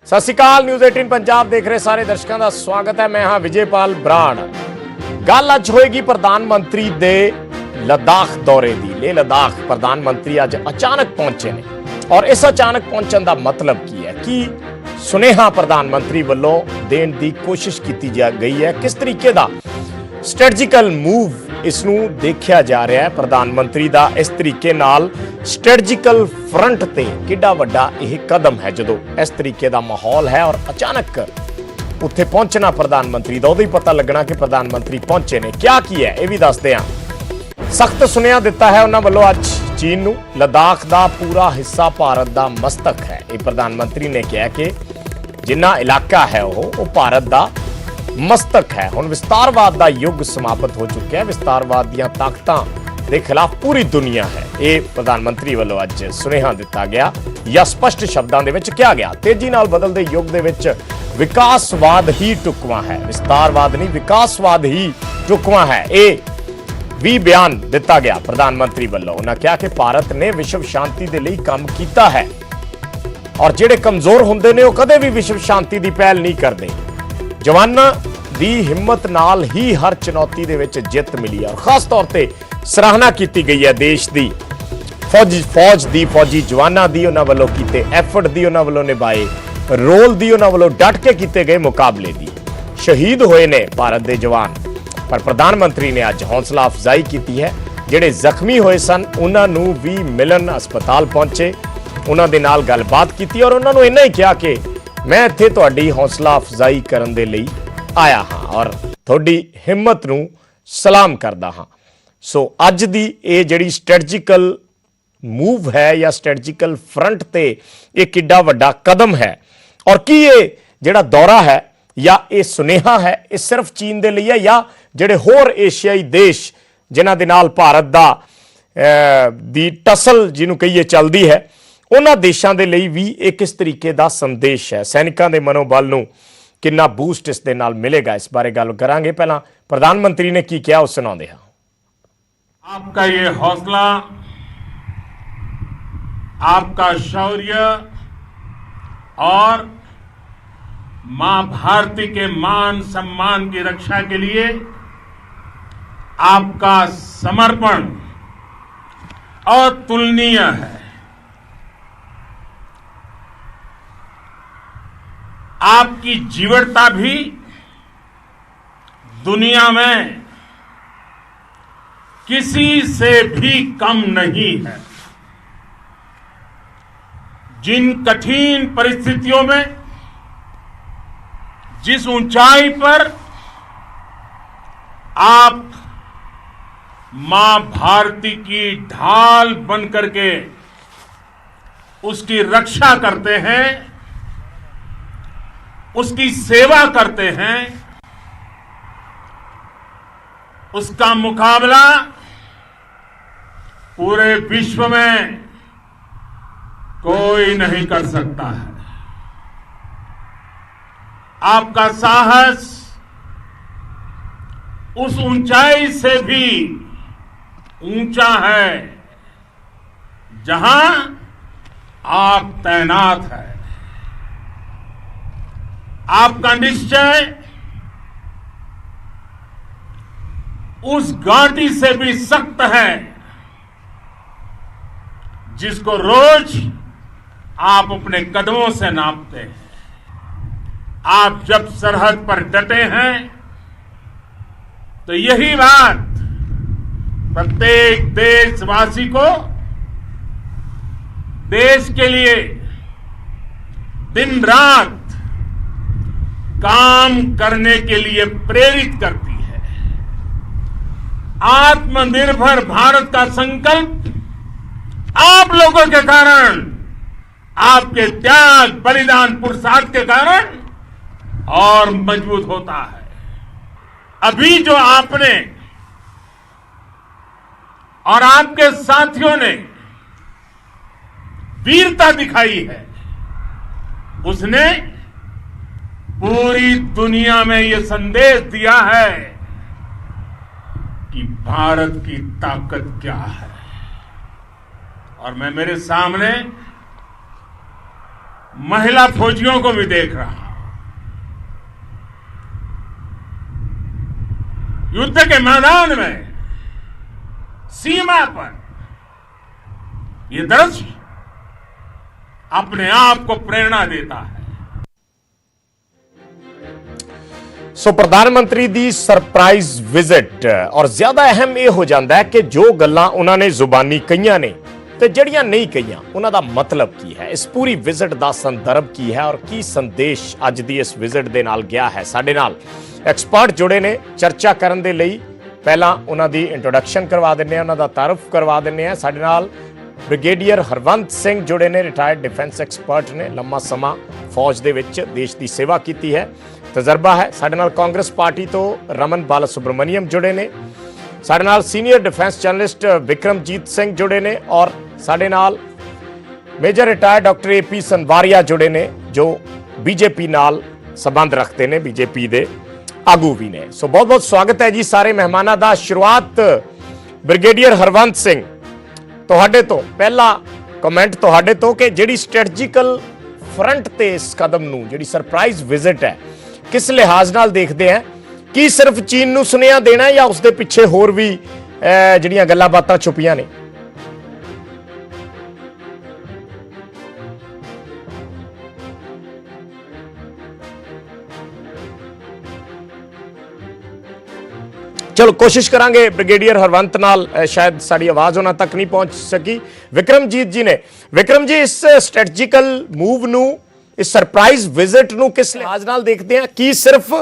ਸਤਿ ਸ਼੍ਰੀ ਅਕਾਲ। ਨਿਊਜ਼ 18 ਪੰਜਾਬ ਦੇਖ ਰਹੇ ਸਾਰੇ ਦਰਸ਼ਕਾਂ ਦਾ ਸਵਾਗਤ ਹੈ। ਮੈਂ ਹਾਂ ਵਿਜੇਪਾਲ ਬਰਾੜ। ਗੱਲ ਅੱਜ ਹੋਏਗੀ ਪ੍ਰਧਾਨ ਮੰਤਰੀ ਦੇ लद्दाख दौरे ਦੀ। ਲੇਹ लद्दाख ਪ੍ਰਧਾਨ ਮੰਤਰੀ ਅੱਜ ਅਚਾਨਕ ਪਹੁੰਚੇ ਨੇ ਔਰ ਇਸ ਅਚਾਨਕ ਪਹੁੰਚਣ ਦਾ ਮਤਲਬ ਕੀ ਹੈ, ਕੀ ਸੁਨੇਹਾ ਪ੍ਰਧਾਨ ਮੰਤਰੀ ਵੱਲੋਂ ਦੇਣ ਦੀ ਕੋਸ਼ਿਸ਼ ਕੀਤੀ ਜਾ ਗਈ ਹੈ, ਕਿਸ ਤਰੀਕੇ ਦਾ ਸਟ੍ਰੈਟਜੀਕਲ ਮੂਵ ਇਸ ਨੂੰ ਦੇਖਿਆ ਜਾ ਰਿਹਾ ਹੈ। ਪ੍ਰਧਾਨ ਮੰਤਰੀ ਦਾ ਇਸ ਤਰੀਕੇ ਨਾਲ ਸਟ੍ਰੈਟਜੀਕਲ ਫਰੰਟ ਤੇ ਕਿੱਡਾ ਵੱਡਾ ਇਹ ਕਦਮ ਹੈ ਜਦੋਂ ਇਸ ਤਰੀਕੇ ਦਾ ਮਾਹੌਲ ਹੈ ਔਰ ਅਚਾਨਕ ਉੱਥੇ ਪਹੁੰਚਣਾ ਪ੍ਰਧਾਨ ਮੰਤਰੀ ਦਾ। ਉਦੋਂ ਹੀ ਪਤਾ ਲੱਗਣਾ ਕਿ ਪ੍ਰਧਾਨ ਮੰਤਰੀ ਪਹੁੰਚੇ ਨੇ। ਕਿਆ ਕੀ ਹੈ ਇਹ ਵੀ ਦੱਸਦੇ ਹਾਂ। ਸਖਤ ਸੁਨੇਹਾ ਦਿੱਤਾ ਹੈ ਉਹਨਾਂ ਵੱਲੋਂ ਅੱਜ ਚੀਨ ਨੂੰ। ਲੱਦਾਖ ਦਾ ਪੂਰਾ ਹਿੱਸਾ ਭਾਰਤ ਦਾ ਮਸਤਕ ਹੈ। ਇਹ ਪ੍ਰਧਾਨ ਮੰਤਰੀ ਨੇ ਕਿਹਾ ਕਿ ਜਿੰਨਾ ਇਲਾਕਾ ਹੈ ਉਹ ਭਾਰਤ ਦਾ ਮਸਤਕ ਹੈ। ਹੁਣ ਵਿਸਤਾਰਵਾਦ ਦਾ ਯੁੱਗ ਸਮਾਪਤ ਹੋ ਚੁੱਕਿਆ ਹੈ। ਵਿਸਤਾਰਵਾਦ ਦੀਆਂ ਤਾਕਤਾਂ ਦੇ ਖਿਲਾਫ ਪੂਰੀ ਦੁਨੀਆ ਹੈ। ਇਹ ਪ੍ਰਧਾਨ ਮੰਤਰੀ ਵੱਲੋਂ ਅੱਜ ਸੁਨੇਹਾ ਦਿੱਤਾ ਗਿਆ ਜਾਂ ਸਪਸ਼ਟ ਸ਼ਬਦਾਂ ਦੇ ਵਿੱਚ ਕਿਹਾ ਗਿਆ। ਤੇਜ਼ੀ ਨਾਲ ਬਦਲਦੇ ਯੁੱਗ ਦੇ ਵਿੱਚ ਵਿਕਾਸਵਾਦ ਹੀ ਢੁਕਵਾਂ ਹੈ, ਵਿਸਤਾਰਵਾਦ ਨਹੀਂ, ਵਿਕਾਸਵਾਦ ਹੀ ਢੁਕਵਾਂ ਹੈ। ਇਹ ਵੀ ਬਿਆਨ ਦਿੱਤਾ ਗਿਆ ਪ੍ਰਧਾਨ ਮੰਤਰੀ ਵੱਲੋਂ। ਉਹਨਾਂ ਕਿਹਾ ਕਿ ਭਾਰਤ ਨੇ ਵਿਸ਼ਵ ਸ਼ਾਂਤੀ ਦੇ ਲਈ ਕੰਮ ਕੀਤਾ ਹੈ ਔਰ ਜਿਹੜੇ ਕਮਜ਼ੋਰ ਹੁੰਦੇ ਨੇ ਉਹ ਕਦੇ ਵੀ ਵਿਸ਼ਵ ਸ਼ਾਂਤੀ ਦੀ ਪਹਿਲ ਨਹੀਂ ਕਰਦੇ। ਜਵਾਨਾਂ ਦੀ ਹਿੰਮਤ ਨਾਲ ਹੀ ਹਰ ਚੁਣੌਤੀ ਦੇ ਵਿੱਚ ਜਿੱਤ ਮਿਲੀ ਹੈ ਔਰ ਖਾਸ ਤੌਰ ਤੇ ਸਰਾਹਨਾ ਕੀਤੀ ਗਈ ਹੈ ਦੇਸ਼ ਦੀ ਫੌਜ ਦੀ, ਫੌਜੀ ਜਵਾਨਾਂ ਦੀ, ਉਹਨਾਂ ਵੱਲੋਂ ਕੀਤੇ ਐਫਰਟ ਦੀ, ਉਹਨਾਂ ਵੱਲੋਂ ਨਿਭਾਏ ਰੋਲ ਦੀ, ਉਹਨਾਂ ਵੱਲੋਂ ਡਟ ਕੇ ਕੀਤੇ ਗਏ ਮੁਕਾਬਲੇ ਦੀ। ਸ਼ਹੀਦ ਹੋਏ ਨੇ ਭਾਰਤ ਦੇ ਜਵਾਨ, ਪਰ ਪ੍ਰਧਾਨ ਮੰਤਰੀ ਨੇ ਅੱਜ ਹੌਸਲਾ ਅਫਜ਼ਾਈ ਕੀਤੀ ਹੈ। ਜਿਹੜੇ ਜ਼ਖਮੀ ਹੋਏ ਸਨ ਉਹਨਾਂ ਨੂੰ ਵੀ ਮਿਲਣ ਹਸਪਤਾਲ ਪਹੁੰਚੇ, ਉਹਨਾਂ ਦੇ ਨਾਲ ਗੱਲਬਾਤ ਕੀਤੀ ਔਰ ਉਹਨਾਂ ਨੂੰ ਇੰਨਾ ਹੀ ਕਿਹਾ ਕਿ ਮੈਂ ਇੱਥੇ ਤੁਹਾਡੀ ਹੌਸਲਾ ਅਫਜ਼ਾਈ ਕਰਨ ਦੇ ਲਈ ਆਇਆ ਹਾਂ ਔਰ ਤੁਹਾਡੀ ਹਿੰਮਤ ਨੂੰ ਸਲਾਮ ਕਰਦਾ ਹਾਂ। ਸੋ ਅੱਜ ਦੀ ਇਹ ਜਿਹੜੀ ਸਟ੍ਰੈਟਜੀਕਲ ਮੂਵ ਹੈ ਜਾਂ ਸਟ੍ਰੈਟਜੀਕਲ ਫਰੰਟ ਤੇ ਇਹ ਕਿੱਡਾ ਵੱਡਾ ਕਦਮ ਹੈ ਔਰ ਕੀ ਇਹ ਜਿਹੜਾ ਦੌਰਾ ਹੈ ਜਾਂ ਇਹ ਸੁਨੇਹਾ ਹੈ ਇਹ ਸਿਰਫ ਚੀਨ ਦੇ ਲਈ ਹੈ ਜਾਂ ਜਿਹੜੇ ਹੋਰ ਏਸ਼ੀਆਈ ਦੇਸ਼ ਜਿਨ੍ਹਾਂ ਦੇ ਨਾਲ ਭਾਰਤ ਦਾ ਦੀ ਟਸਲ ਜਿਹਨੂੰ ਕਹੀਏ ਚੱਲਦੀ ਹੈ ਉਹਨਾਂ ਦੇਸ਼ਾਂ ਦੇ ਲਈ ਵੀ ਇਹ ਕਿਸ ਤਰੀਕੇ ਦਾ ਸੰਦੇਸ਼ ਹੈ, ਸੈਨਿਕਾਂ ਦੇ ਮਨੋਬਲ ਨੂੰ ਕਿੰਨਾ ਬੂਸਟ ਇਸ ਦੇ ਨਾਲ ਮਿਲੇਗਾ, ਇਸ ਬਾਰੇ ਗੱਲ ਕਰਾਂਗੇ। ਪਹਿਲਾਂ ਪ੍ਰਧਾਨ ਮੰਤਰੀ ਨੇ ਕੀ ਕਿਹਾ ਉਹ ਸੁਣਾਉਂਦੇ ਹਾਂ। आपका ये हौसला, आपका शौर्य और मां भारती के मान सम्मान की रक्षा के लिए आपका समर्पण अतुलनीय है। आपकी जीवटता भी दुनिया में किसी से भी कम नहीं है। जिन कठिन परिस्थितियों में जिस ऊंचाई पर आप मां भारती की ढाल बन करके उसकी रक्षा करते हैं, उसकी सेवा करते हैं, उसका मुकाबला पूरे विश्व में कोई नहीं कर सकता है। आपका साहस उस ऊंचाई से भी ऊंचा है जहां आप तैनात हैं। आपका निश्चय उस घाटी से भी सख्त है जिसको रोज आप अपने कदमों से नापते हैं। आप जब सरहद पर डटे हैं तो यही बात प्रत्येक देशवासी को देश के लिए दिन रात काम करने के लिए प्रेरित करती है। आत्मनिर्भर भारत का संकल्प आप लोगों के कारण, आपके त्याग बलिदान पुरुषार्थ के कारण और मजबूत होता है। अभी जो आपने और आपके साथियों ने वीरता दिखाई है उसने पूरी दुनिया में यह संदेश दिया है कि भारत की ताकत क्या है। और मैं मेरे सामने महिला फौजियों को भी देख रहा हूं। युद्ध के मैदान में, सीमा पर ये दृश्य अपने आप को प्रेरणा देता है। ਸੋ ਪ੍ਰਧਾਨ ਮੰਤਰੀ ਦੀ ਸਰਪ੍ਰਾਈਜ਼ ਵਿਜ਼ਿਟ ਔਰ ਜ਼ਿਆਦਾ ਅਹਿਮ ਇਹ ਹੋ ਜਾਂਦਾ ਹੈ ਕਿ ਜੋ ਗੱਲਾਂ ਉਹਨਾਂ ਨੇ ਜ਼ੁਬਾਨੀ ਕਹੀਆਂ ਨੇ ਤੇ ਜਿਹੜੀਆਂ ਨਹੀਂ ਕਹੀਆਂ ਉਹਨਾਂ ਦਾ ਮਤਲਬ ਕੀ ਹੈ, ਇਸ ਪੂਰੀ ਵਿਜ਼ਿਟ ਦਾ ਸੰਦਰਭ ਕੀ ਹੈ ਔਰ ਕੀ ਸੰਦੇਸ਼ ਅੱਜ ਦੀ ਇਸ ਵਿਜ਼ਿਟ ਦੇ ਨਾਲ ਗਿਆ ਹੈ। ਸਾਡੇ ਨਾਲ ਐਕਸਪਰਟ ਜੁੜੇ ਨੇ ਚਰਚਾ ਕਰਨ ਦੇ ਲਈ। ਪਹਿਲਾਂ ਉਹਨਾਂ ਦੀ ਇੰਟਰੋਡਕਸ਼ਨ ਕਰਵਾ ਦਿੰਦੇ ਆ, ਉਹਨਾਂ ਦਾ ਤਾਰਫ ਕਰਵਾ ਦਿੰਦੇ ਆ। ਸਾਡੇ ਨਾਲ ਬ੍ਰਿਗੇਡੀਅਰ ਹਰਵੰਤ ਸਿੰਘ ਜੁੜੇ ਨੇ, ਰਿਟਾਇਰਡ ਡਿਫੈਂਸ ਐਕਸਪਰਟ ਨੇ, ਲੰਮਾ ਸਮਾਂ ਫੌਜ ਦੇ ਵਿੱਚ ਦੇਸ਼ ਦੀ ਸੇਵਾ ਕੀਤੀ ਹੈ, ਤਜਰਬਾ ਹੈ। ਸਾਡੇ ਨਾਲ ਕਾਂਗਰਸ ਪਾਰਟੀ ਤੋਂ ਰਮਨ ਬਾਲਾ ਸੁਬਰਮਨੀਅਮ ਜੁੜੇ ਨੇ। ਸਾਡੇ ਨਾਲ senior defence journalist Vikramjit Singh ਜੁੜੇ ਨੇ ਔਰ ਸਾਡੇ ਨਾਲ ਮੇਜਰ ਰਿਟਾਇਰਡ ਡਾਕਟਰ AP ਸੰਵਾਰੀਆ ਜੁੜੇ ਨੇ ਜੋ ਬੀਜੇਪੀ ਨਾਲ ਸੰਬੰਧ ਰੱਖਦੇ ਨੇ, ਬੀਜੇਪੀ ਦੇ ਆਗੂ ਵੀ ਨੇ। ਸੋ ਬਹੁਤ ਬਹੁਤ ਸਵਾਗਤ ਹੈ ਜੀ ਸਾਰੇ ਮਹਿਮਾਨਾਂ ਦਾ। ਸ਼ੁਰੂਆਤ ਬ੍ਰਿਗੇਡੀਅਰ ਹਰਵੰਤ ਸਿੰਘ ਤੁਹਾਡੇ ਤੋਂ, ਪਹਿਲਾ ਕਮੈਂਟ ਤੁਹਾਡੇ ਤੋਂ ਕਿ ਜਿਹੜੀ ਸਟ੍ਰੈਟਜੀਕਲ ਫਰੰਟ ਤੇ ਇਸ ਕਦਮ ਨੂੰ, ਜਿਹੜੀ ਸਰਪ੍ਰਾਈਜ਼ ਵਿਜ਼ਿਟ ਹੈ, ਕਿਸ ਲਿਹਾਜ਼ ਨਾਲ ਦੇਖਦੇ ਹੈ? ਕੀ ਸਿਰਫ ਚੀਨ ਨੂੰ ਸੁਨੇਹਾ ਦੇਣਾ ਹੈ ਜਾਂ ਉਸ ਦੇ ਪਿੱਛੇ ਹੋਰ ਵੀ ਜਿਹੜੀਆਂ ਗੱਲਾਂ ਬਾਤਾਂ ਛੁਪੀਆਂ ਨੇ? ਚਲੋ ਕੋਸ਼ਿਸ਼ ਕਰਾਂਗੇ ਬ੍ਰਿਗੇਡੀਅਰ ਹਰਵੰਤ ਨਾਲ, ਸ਼ਾਇਦ ਸਾਡੀ ਆਵਾਜ਼ ਉਹਨਾਂ ਤੱਕ ਨਹੀਂ ਪਹੁੰਚ ਸਕੀ। ਵਿਕਰਮਜੀਤ ਜੀ ਨੇ, ਵਿਕਰਮ ਜੀ ਇਸ ਸਟ੍ਰੈਟਜੀਕਲ ਮੂਵ ਨੂੰ, ਇਸ ਸਰਪ੍ਰਾਈਜ਼ ਵਿਜ਼ਿਟ ਨੂੰ ਕਿਸ ਲਿਹਾਜ਼ ਨਾਲ ਦੇਖਦੇ ਆ? ਕੀ ਸਿਰਫ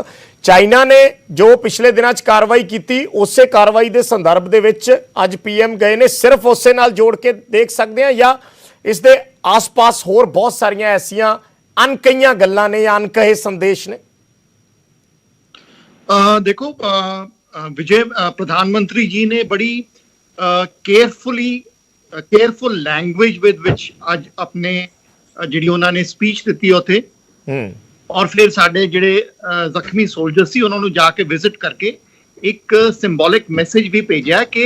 ਚਾਈਨਾ ਨੇ ਜੋ ਪਿਛਲੇ ਦਿਨਾਂ 'ਚ ਕਾਰਵਾਈ ਕੀਤੀ, ਉਸੇ ਕਾਰਵਾਈ ਦੇ ਸੰਦਰਭ ਦੇ ਵਿੱਚ ਅੱਜ PM ਗਏ ਨੇ, ਸਿਰਫ ਉਸੇ ਨਾਲ ਜੋੜ ਕੇ ਦੇਖ ਸਕਦੇ ਆ ਜਾਂ ਇਸ ਦੇ ਆਸ-ਪਾਸ ਹੋਰ ਬਹੁਤ ਸਾਰੀਆਂ ਐਸੀਆਂ ਅਣਕਹੀਆਂ ਗੱਲਾਂ ਨੇ ਜਾਂ ਅਣਕਹੇ ਸੰਦੇਸ਼ ਨੇ? देखो विजय, प्रधानमंत्री जी ने बड़ी केयरफुल लैंग्वेज विद विच अज अपने जिहड़ी उन्होंने स्पीच दी उत्थे और फिर साडे जिहड़े जख्मी सोल्जर सी उन्होंने जाके विजिट करके एक सिंबॉलिक मैसेज भी भेजा कि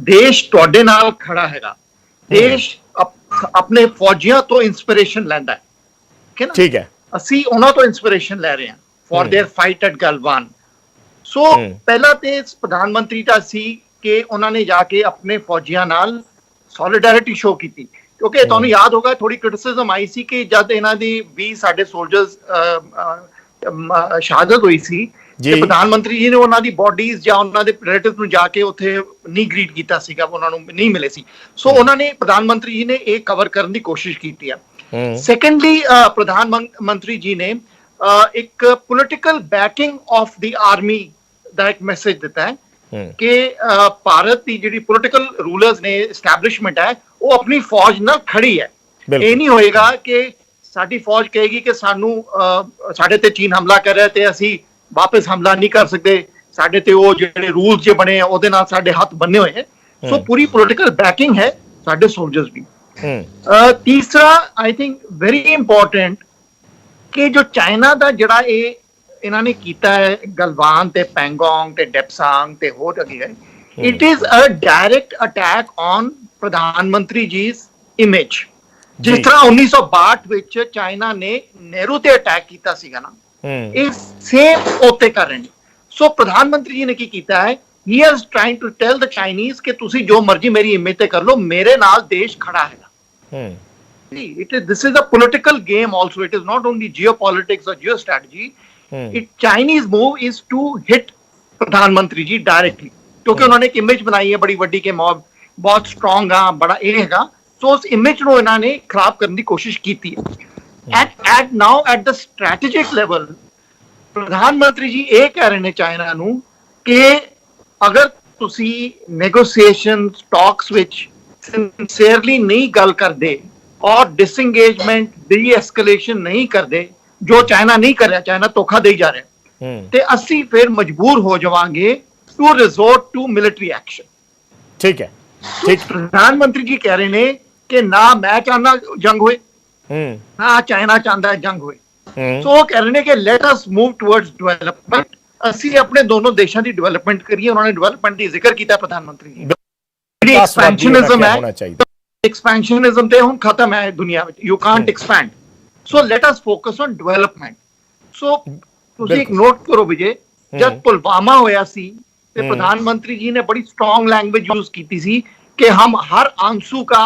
देश तुहाडे नाल खड़ा हैगा, देश अपने फौजियां तो इंस्पिरेशन लैंदा है, ठीक है, असी उन्हां तो इंस्पिरेशन लै रहे हैं for their fight at Galwan. So पहला तो प्रधान मंत्री का सी कि उन्होंने जाके अपने फौजियां नाल सॉलिडैरिटी शो की थी, क्योंकि तुहानूं याद होगा थोड़ी क्रिटिसिज्म आई सी कि जब इन्हां दी 20 साडे सोल्जर्स शहादत हुई सी ते प्रधानमंत्री जी ने उन्हां दी बॉडीज जां उन्हां दे रिलेटिव्स नूं जाके उत्थे नहीं ग्रीट कीता सीगा, उन्हां नूं नहीं मिले सी। सो उन्होंने प्रधानमंत्री जी ने ये कवर करने की कोशिश की है। सेकेंडली प्रधानमंत्री जी ने एक political backing of the army ਦਾ ਇੱਕ ਮੈਸੇਜ ਦਿੱਤਾ ਹੈ ਕਿ ਭਾਰਤ ਦੀ ਜਿਹੜੀ ਪੋਲਿਟੀਕਲ ਰੂਲਰਸ ਨੇ, ਐਸਟੈਬਲਿਸ਼ਮੈਂਟ ਹੈ, ਉਹ ਆਪਣੀ ਫੌਜ ਨਾਲ ਖੜੀ ਹੈ। ਇਹ ਨਹੀਂ ਹੋਏਗਾ ਕਿ ਸਾਡੀ ਫੌਜ ਕਹੇਗੀ ਕਿ ਸਾਨੂੰ ਸਾਡੇ ਤੇ ਚੀਨ ਹਮਲਾ ਕਰ ਰਿਹਾ ਤੇ ਅਸੀਂ ਵਾਪਸ ਹਮਲਾ ਨਹੀਂ ਕਰ ਸਕਦੇ, ਸਾਡੇ ਤੇ ਉਹ ਜਿਹੜੇ ਰੂਲਸ ਜੇ ਬਣੇ ਆ ਉਹਦੇ ਨਾਲ ਸਾਡੇ ਹੱਥ ਬੰਨੇ ਹੋਏ ਹੈ। ਸੋ ਪੂਰੀ ਪੋਲਿਟੀਕਲ ਬੈਕਿੰਗ ਹੈ ਸਾਡੇ ਸੋਲਜਰਸ ਦੀ। ਤੀਸਰਾ ਆਈ ਥਿੰਕ ਵੈਰੀ ਇੰਪੋਰਟੈਂਟ ਕਿ ਜੋ ਚਾਈਨਾ ਦਾ ਜਿਹੜਾ ਇਹ ਇਹਨਾਂ ਨੇ ਕੀਤਾ ਹੈ ਗਲਵਾਨ ਤੇ ਪੈਂਗੋਂਗ ਤੇ ਡੈਪਸਾਂਗ ਤੇ ਹੋਰ ਅੱਗੇ ਹੈ, it is a direct attack on ਪ੍ਰਧਾਨ ਮੰਤਰੀ ਜੀ's ਇਮੇਜ। ਜਿਸ ਤਰ੍ਹਾਂ 1962 ਵਿੱਚ ਚਾਈਨਾ ਨੇ ਨਹਿਰੂ ਤੇ ਅਟੈਕ ਕੀਤਾ ਸੀਗਾ ਨਾ, ਇਹ ਸੇਮ ਉੱਤੇ ਕਰ ਰਹੇ ਨੇ। ਸੋ ਪ੍ਰਧਾਨ ਮੰਤਰੀ ਜੀ ਨੇ ਕੀ ਕੀਤਾ ਹੈ, he is trying to tell the Chinese ਕਿ ਤੁਸੀਂ ਜੋ ਮਰਜ਼ੀ ਮੇਰੀ ਇਮੇਜ ਤੇ ਕਰ ਲਓ, ਮੇਰੇ ਨਾਲ ਦੇਸ਼ ਖੜਾ ਹੈਗਾ। This is a political game also. It is not only geopolitics or geostrategy. Chinese move is to hit प्रधान मंत्री जी डायरेक्टली, क्योंकि उन्होंने एक इमेज बनाई है बड़ी वड्डी के मॉब बहुत स्ट्रॉन्ग हाँ बड़ा ये हैगा। सो उस इमेज को इन्होंने खराब करने की कोशिश की थी। At now at the strategic level प्रधानमंत्री जी ये कह रहे हैं चाइना नू कि अगर तुसी नेगोशिएशन टॉक्स विच सिंसियरली नहीं गल करदे और डिसएंगेजमेंट डी एस्केलेशन नहीं करदे, जो चाइना नहीं कर रहा, चाइना धोखा दे जा रहा है, ते असी फिर मजबूर हो जावांगे to resort to military action. ठीक है, ठीक। प्रधानमंत्री जी कह रहे हैं कि ना मैं चाहना जंग हुए, ना चाइना चाहता है जंग हुए। सो वो कह रहे हैं कि let us move towards development, असी अपने दोनों देशों की डेवलपमेंट करिए। उन्होंने डेवलपमेंट की जिक्र किया प्रधानमंत्री जी। एक्सपेंशनिज्म है, एक्सपेंशनिज्म ते हुण खत्म है दुनिया में, you can't expand. So let us focus on development. So ਤੁਸੀਂ ਇੱਕ ਨੋਟ ਕਰੋ ਵਿਜੇ, ਜਦ ਪੁਲਵਾਮਾ ਹੋਇਆ ਸੀ ਤੇ ਪ੍ਰਧਾਨ ਮੰਤਰੀ ਜੀ ਨੇ ਬੜੀ ਸਟਰੋਂਗ ਲੈਂਗੁਏਜ ਯੂਜ਼ ਕੀਤੀ ਸੀ ਕਿ ਹਮ ਹਰ ਆंसू का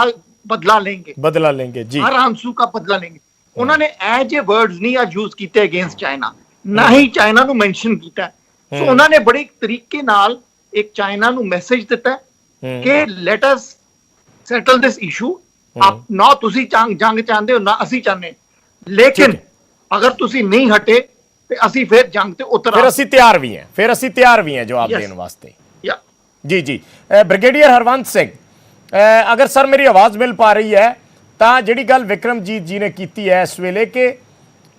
बदला लेंगे जी, हर आंसू का बदला लेंगे। उन्होंने एज ए वर्ड्स नहीं आज यूज किए अगेंस्ट चाइना, ना ही चाइना ਨੂੰ ਮੈਂਸ਼ਨ ਕੀਤਾ। ਸੋ ਉਹਨਾਂ ਨੇ ਬੜੇ ਤਰੀਕੇ ਨਾਲ ਇੱਕ ਚਾਈਨਾ ਨੂੰ ਮੈਸੇਜ ਦਿੱਤਾ ਕਿ ਲੈਟ ਅਸ ਸੈਟਲ ਦਿਸ ਇਸ਼ੂ। ਆਪ ਨਾ ਤੁਸੀਂ ਜੰਗ ਚਾਹੁੰਦੇ ਹੋ ਨਾ ਅਸੀਂ ਚਾਹੁੰਦੇ, ਲੇਕਿਨ ਅਗਰ ਤੁਸੀਂ ਨਹੀਂ ਹਟੇ ਤੇ ਅਸੀਂ ਫਿਰ ਜੰਗ ਤੇ ਉਤਰ ਫਿਰ ਅਸੀਂ ਤਿਆਰ ਵੀ ਹਾਂ ਜਵਾਬ ਦੇਣ ਵਾਸਤੇ। ਜੀ ਬ੍ਰਿਗੇਡੀਅਰ ਹਰਵੰਤ ਸਿੰਘ, अगर सर मेरी आवाज़ मिल पा रही है तो जिहड़ी गल विक्रमजीत जी ने की है इस वेले कि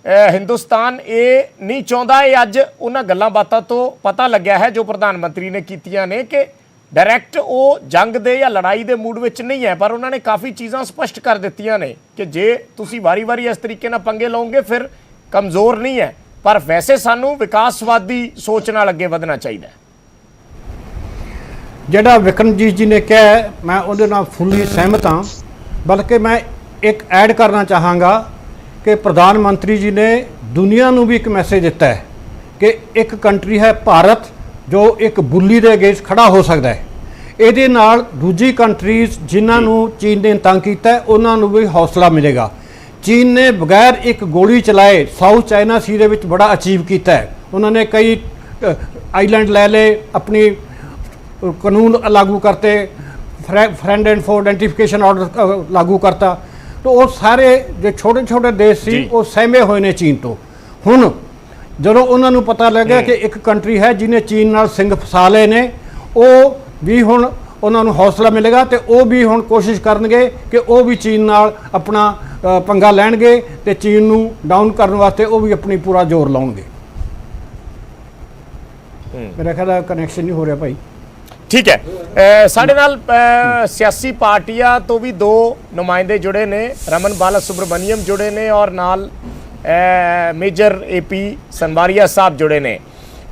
हिंदुस्तान ये नहीं चाहता, ये अज उन्हां गल्लां बातां तो पता लग्या है जो प्रधानमंत्री ने कीतियां ने कि डायरैक्ट वो जंग दे या लड़ाई दे मूड विच नहीं है, पर उन्होंने काफ़ी चीज़ां स्पष्ट कर दित्तियां ने कि जे तुसीं वारी वारी इस तरीके नाल पंगे लओगे फिर कमज़ोर नहीं है, पर वैसे सानू विकासवादी सोच नाल अगे वधना चाहिए। ਜਿਹੜਾ ਵਿਕਰਮਜੀਤ ਜੀ ਨੇ ਕਿਹਾ ਮੈਂ ਉਹਦੇ ਨਾਲ ਫੁੱਲੀ ਸਹਿਮਤ ਹਾਂ, ਬਲਕਿ ਮੈਂ ਇੱਕ ਐਡ ਕਰਨਾ ਚਾਹਾਂਗਾ ਕਿ ਪ੍ਰਧਾਨ ਮੰਤਰੀ ਜੀ ਨੇ ਦੁਨੀਆ ਨੂੰ ਵੀ ਇੱਕ ਮੈਸੇਜ ਦਿੱਤਾ ਹੈ ਕਿ ਇੱਕ ਕੰਟਰੀ ਹੈ ਭਾਰਤ ਜੋ ਇੱਕ ਬੁੱਲੀ ਦੇ ਅਗੇਂਸਟ ਖੜਾ ਹੋ ਸਕਦਾ ਹੈ। ਇਹਦੇ ਨਾਲ ਦੂਜੀ ਕੰਟਰੀਜ਼ ਜਿਨ੍ਹਾਂ ਨੂੰ ਚੀਨ ਨੇ ਤੰਗ ਕੀਤਾ ਉਹਨਾਂ ਨੂੰ ਵੀ ਹੌਸਲਾ ਮਿਲੇਗਾ। ਚੀਨ ਨੇ ਬਗੈਰ ਇੱਕ ਗੋਲੀ ਚਲਾਏ ਸਾਊਥ ਚਾਈਨਾ ਸੀ ਦੇ ਵਿੱਚ ਬੜਾ ਅਚੀਵ ਕੀਤਾ ਹੈ। ਉਹਨਾਂ ਨੇ ਕਈ ਆਈਲੈਂਡ ਲੈ ਲਏ, ਆਪਣੀ कानून लागू करते, friend and foe identification order लागू करता। तो वो सारे जो छोटे छोटे देश सी वो सहमे हुए ने चीन तो। हुण ਜਦੋਂ ਉਹਨਾਂ ਨੂੰ ਪਤਾ ਲੱਗਿਆ ਕਿ ਇੱਕ ਕੰਟਰੀ ਹੈ ਜਿਹਨੇ ਚੀਨ ਨਾਲ ਸਿੰਘ ਫਸਾ ਲਏ ਨੇ, ਉਹ ਵੀ ਹੁਣ ਉਹਨਾਂ ਨੂੰ ਹੌਸਲਾ ਮਿਲੇਗਾ ਤੇ ਉਹ ਵੀ ਹੁਣ ਕੋਸ਼ਿਸ਼ ਕਰਨਗੇ ਕਿ ਉਹ ਵੀ ਚੀਨ ਨਾਲ ਆਪਣਾ ਪੰਗਾ ਲੈਣਗੇ ਤੇ ਚੀਨ ਨੂੰ ਡਾਊਨ ਕਰਨ ਵਾਸਤੇ ਉਹ ਵੀ ਆਪਣੀ ਪੂਰਾ ਜ਼ੋਰ ਲਾਉਣਗੇ। ਮੇਰਾ ਖਿਆਲ ਹੈ ਕਨੈਕਸ਼ਨ ਨਹੀਂ ਹੋ ਰਿਹਾ ਭਾਈ। ठीक है, साढ़े नाल सियासी पार्टियां तो भी दो नुमाइंदे जुड़े ने, रमन बाला सुब्रमण्यम जुड़े ने और नाल मेजर AP सनवारिया साहब जुड़े ने।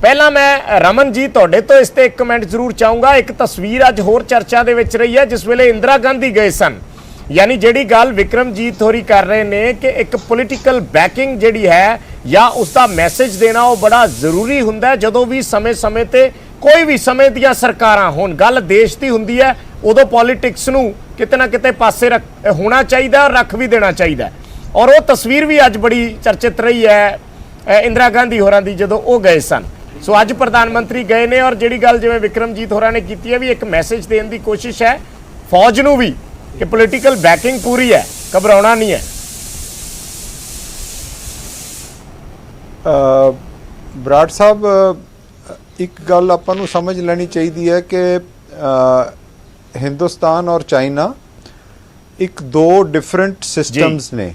पहला मैं रमन जी तुहाडे तो इस ते एक कमेंट जरूर चाहूँगा। एक तस्वीर अज होर चर्चा दे विच रही है जिस वेले इंदिरा गांधी गए सन, यानी जिहड़ी गल विक्रमजीत होरी कर रहे ने कि एक पोलिटिकल बैकिंग जिहड़ी है या उसका मैसेज देना वो बड़ा जरूरी हुंदा है। जदों भी समय समय ते कोई भी समय दियां सरकारां होण, गल देश दी हुंदी है, उदों पॉलिटिक्स नूं किते ना किते पासे होना चाहिए और रख भी देना चाहिए। और वो तस्वीर भी अज बड़ी चर्चित रही है इंदिरा गांधी होरां दी जदों वो गए सन। सो अज प्रधानमंत्री गए ने और जिहड़ी गल जिवें विक्रमजीत होरां ने कीती है भी एक मैसेज देण दी कोशिश है फौज नूं भी कि पोलिटिकल बैकिंग पूरी है, घबराउणा नहीं है। ਬਰਾੜ ਸਾਹਿਬ, ਇੱਕ ਗੱਲ ਆਪਾਂ ਨੂੰ ਸਮਝ ਲੈਣੀ ਚਾਹੀਦੀ ਹੈ ਕਿ ਹਿੰਦੁਸਤਾਨ ਔਰ ਚਾਈਨਾ ਇੱਕ ਦੋ ਡਿਫਰੈਂਟ ਸਿਸਟਮਸ ਨੇ।